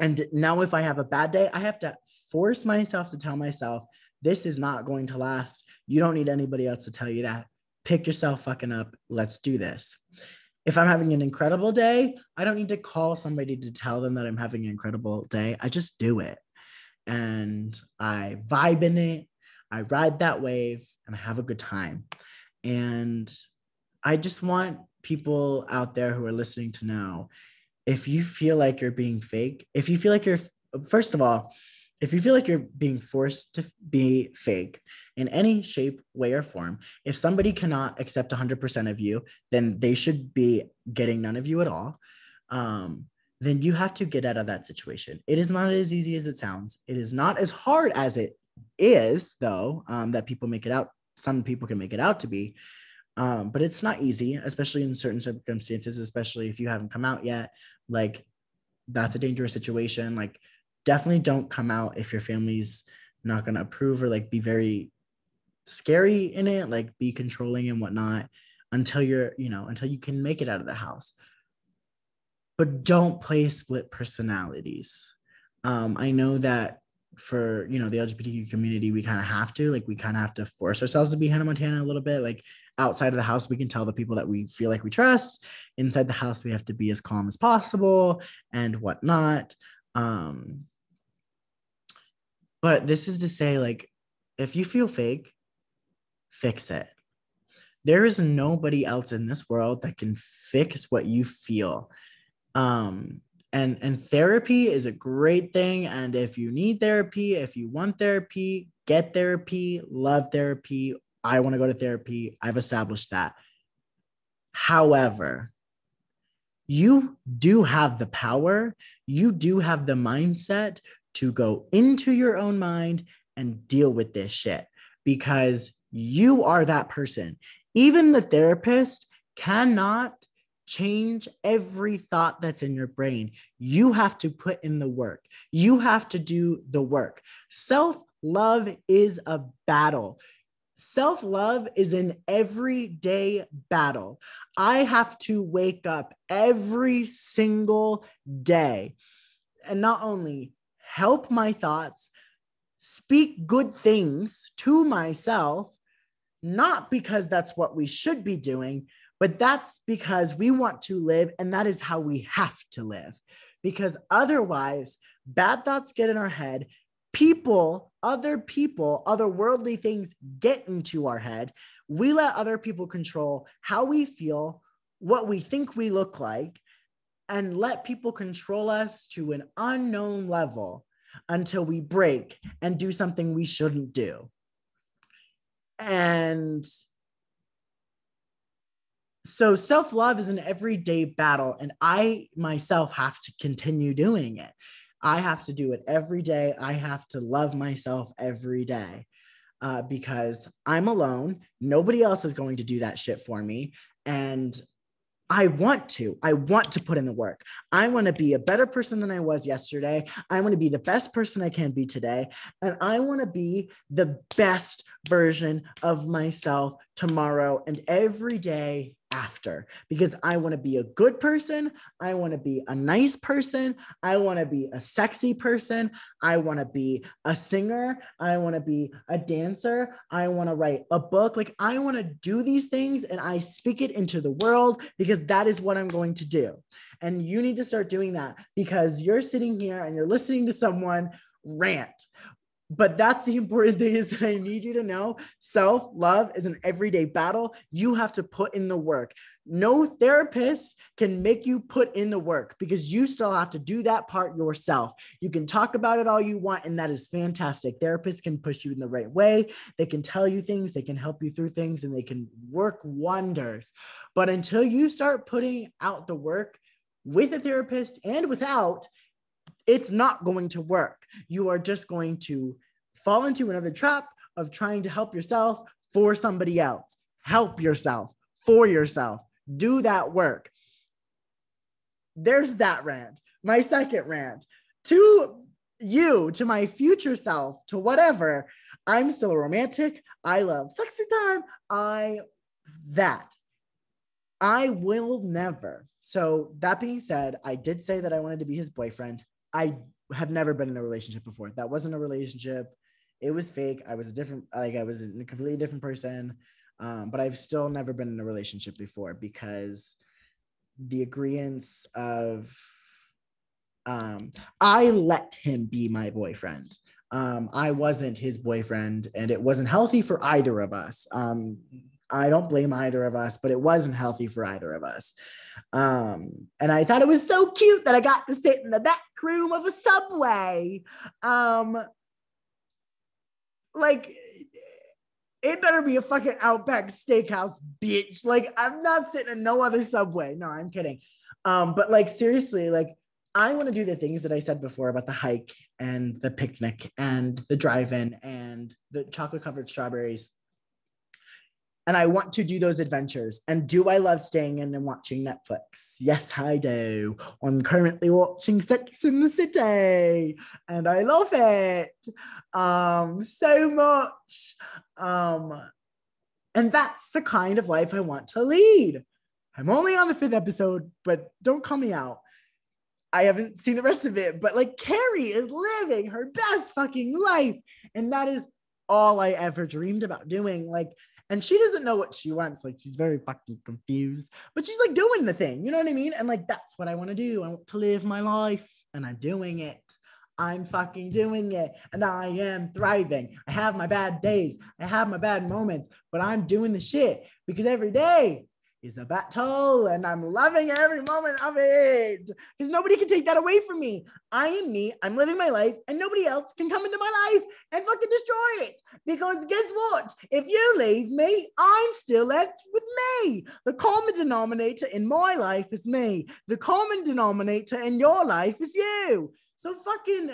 Speaker 1: And now if I have a bad day, I have to force myself to tell myself, this is not going to last. You don't need anybody else to tell you that. Pick yourself fucking up. Let's do this. If I'm having an incredible day, I don't need to call somebody to tell them that I'm having an incredible day. I just do it. And I vibe in it. I ride that wave and I have a good time. And I just want people out there who are listening to know, if you feel like you're being fake, if you feel like you're, first of all, if you feel like you're being forced to be fake, in any shape, way, or form. If somebody cannot accept 100% of you, then they should be getting none of you at all. Then you have to get out of that situation. It is not as easy as it sounds. It is not as hard as it is, though, that people make it out. Some people can make it out to be, but it's not easy, especially in certain circumstances, especially if you haven't come out yet. Like, that's a dangerous situation. Like, definitely don't come out if your family's not going to approve, or like be very scary in it, like be controlling and whatnot, until until you can make it out of the house. But don't play split personalities. I know that for the LGBTQ community, we kind of have to force ourselves to be Hannah Montana a little bit. Like, outside of the house, we can tell the people that we feel like we trust. Inside the house, we have to be as calm as possible and whatnot. But this is to say, like, if you feel fake, fix it. There is nobody else in this world that can fix what you feel. And therapy is a great thing. And if you need therapy, if you want therapy, get therapy, love therapy. I want to go to therapy. I've established that. However, you do have the power, you do have the mindset to go into your own mind and deal with this shit, because you are that person. Even the therapist cannot change every thought that's in your brain. You have to put in the work. You have to do the work. Self-love is a battle. Self-love is an everyday battle. I have to wake up every single day and not only help my thoughts, speak good things to myself, not because that's what we should be doing, but that's because we want to live, and that is how we have to live. Because otherwise, bad thoughts get in our head. Other worldly things get into our head. We let other people control how we feel, what we think we look like, and let people control us to an unknown level until we break and do something we shouldn't do. And so self-love is an everyday battle, and I myself have to continue doing it. I have to do it every day. I have to love myself every day, because I'm alone. Nobody else is going to do that shit for me. And I want to put in the work. I want to be a better person than I was yesterday. I want to be the best person I can be today. And I want to be the best version of myself tomorrow and every day after, because I want to be a good person. I want to be a nice person. I want to be a sexy person. I want to be a singer. I want to be a dancer. I want to write a book. Like, I want to do these things, and I speak it into the world because that is what I'm going to do. And you need to start doing that, because you're sitting here and you're listening to someone rant. But that's the important thing, is that I need you to know self-love is an everyday battle. You have to put in the work. No therapist can make you put in the work, because you still have to do that part yourself. You can talk about it all you want, and that is fantastic. Therapists can push you in the right way. They can tell you things, they can help you through things, and they can work wonders. But until you start putting out the work with a therapist and without, it's not going to work. You are just going to fall into another trap of trying to help yourself for somebody else. Help yourself for yourself. Do that work. There's that rant. My second rant. To you, to my future self, to whatever, I'm still a romantic. I love sexy time. I will never. So that being said, I did say that I wanted to be his boyfriend. I have never been in a relationship before. That wasn't a relationship. It was fake. I was a completely different person. But I've still never been in a relationship before, because the agreements of, I let him be my boyfriend. I wasn't his boyfriend, and it wasn't healthy for either of us. I don't blame either of us, but it wasn't healthy for either of us. And I thought it was so cute that I got to sit in the back room of a subway. Like, it better be a fucking Outback Steakhouse, bitch. Like, I'm not sitting in no other Subway. No, I'm kidding. But like, seriously, like, I want to do the things that I said before about the hike and the picnic and the drive-in and the chocolate covered strawberries. And I want to do those adventures. And do I love staying in and watching Netflix? Yes, I do. I'm currently watching Sex in the City, and I love it so much. And that's the kind of life I want to lead. I'm only on the 5th episode, but don't call me out. I haven't seen the rest of it, but like Carrie is living her best fucking life. And that is all I ever dreamed about doing. Like, and she doesn't know what she wants. Like, she's very fucking confused, but she's like doing the thing. You know what I mean? And like, that's what I want to do. I want to live my life, and I'm doing it. I'm fucking doing it, and I am thriving. I have my bad days. I have my bad moments, but I'm doing the shit because every day is a battle, and I'm loving every moment of it because nobody can take that away from me. I am me. I'm living my life, and nobody else can come into my life and fucking destroy it. Because guess what? If you leave me, I'm still left with me. The common denominator in my life is me. The common denominator in your life is you. So fucking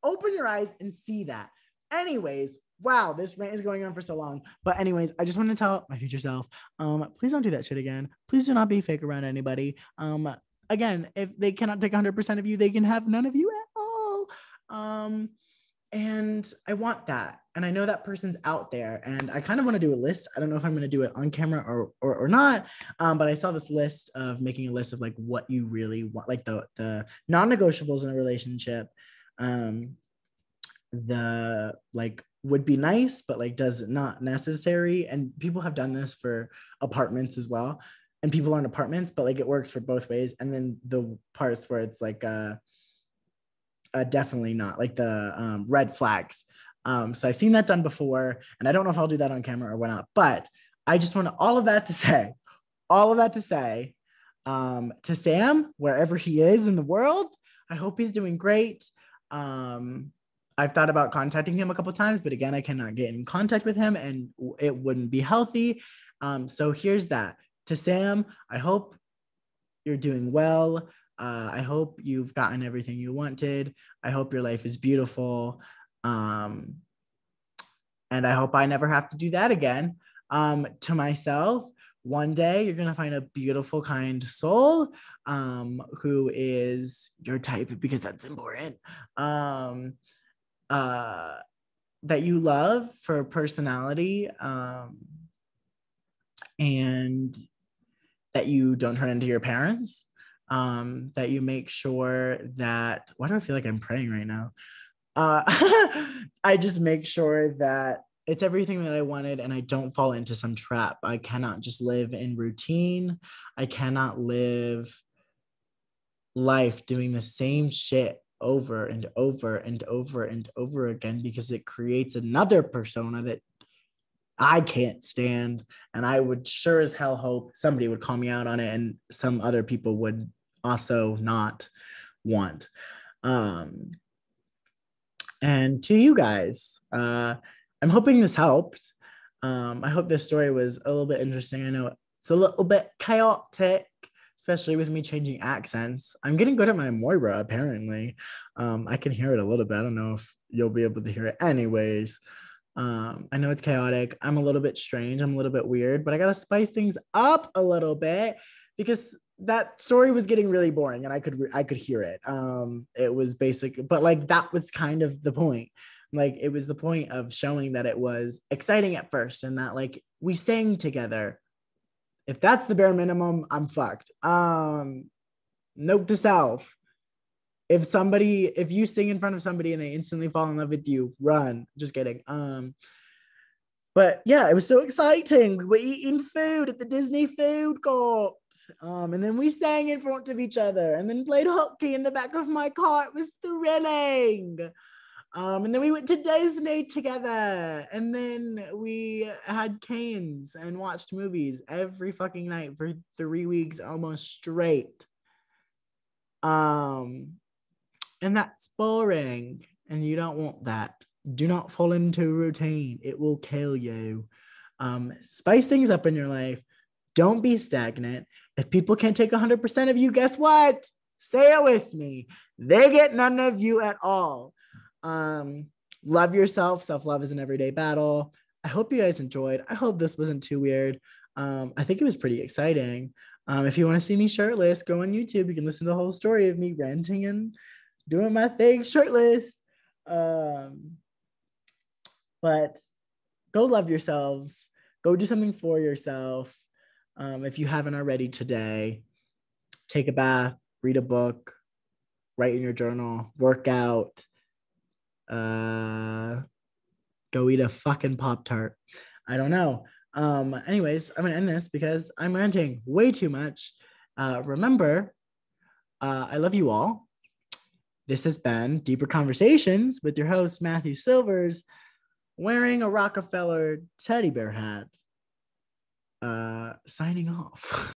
Speaker 1: open your eyes and see that. Anyways, wow, this rant is going on for so long. But anyways, I just want to tell my future self, please don't do that shit again. Please do not be fake around anybody. Again, if they cannot take 100% of you, they can have none of you at all. And I want that. And I know that person's out there. And I kind of want to do a list. I don't know if I'm going to do it on camera or not. But I saw this list of making a list of like what you really want, like the non-negotiables in a relationship. The like would be nice, but like does not necessary. And people have done this for apartments as well. And people aren't apartments, but like it works for both ways. And then the parts where it's like definitely not, like the red flags. So I've seen that done before, and I don't know if I'll do that on camera or whatnot, but I just want all of that to say, to Sam, wherever he is in the world, I hope he's doing great. I've thought about contacting him a couple times, but again, I cannot get in contact with him and it wouldn't be healthy. So here's that. To Sam, I hope you're doing well. I hope you've gotten everything you wanted. I hope your life is beautiful. And I hope I never have to do that again. To myself, one day you're going to find a beautiful, kind soul who is your type, because that's important. That you love for personality, and that you don't turn into your parents. That you make sure that, why do I feel like I'm praying right now? I just make sure that it's everything that I wanted and I don't fall into some trap. I cannot just live in routine. I cannot live life doing the same shit over and over and over and over again, because it creates another persona that I can't stand. And I would sure as hell hope somebody would call me out on it and some other people would also not want. And to you guys, I'm hoping this helped. I hope this story was a little bit interesting. I know it's a little bit chaotic, especially with me changing accents. I'm getting good at my Moira, apparently. I can hear it a little bit. I don't know if you'll be able to hear it. Anyways, I know it's chaotic. I'm a little bit strange. I'm a little bit weird, but I got to spice things up a little bit because that story was getting really boring and I could hear it. It was basic, but like that was kind of the point. Like it was the point of showing that it was exciting at first and that like we sang together. If that's the bare minimum, I'm fucked. Note to self. If you sing in front of somebody and they instantly fall in love with you, run. Just kidding. But yeah, it was so exciting. We were eating food at the Disney food court. And then we sang in front of each other and then played hockey in the back of my car. It was thrilling. And then we went to Disney together. And then we had canes and watched movies every fucking night for 3 weeks almost straight. And that's boring. And you don't want that. Do not fall into routine. It will kill you. Spice things up in your life. Don't be stagnant. If people can't take 100% of you, guess what? Say it with me. They get none of you at all. Love yourself. Self-love is an everyday battle. I hope you guys enjoyed. I hope this wasn't too weird. I think it was pretty exciting. If you want to see me shirtless, go on YouTube. You can listen to the whole story of me ranting and doing my thing shirtless. But go love yourselves. Go do something for yourself. If you haven't already today, take a bath, read a book, write in your journal, work out, go eat a fucking Pop-Tart. I don't know. Anyways, I'm gonna end this because I'm ranting way too much. Remember, I love you all. This has been Deeper Conversations with your host, Matthew Silvers, wearing a Rockefeller teddy bear hat. Signing off.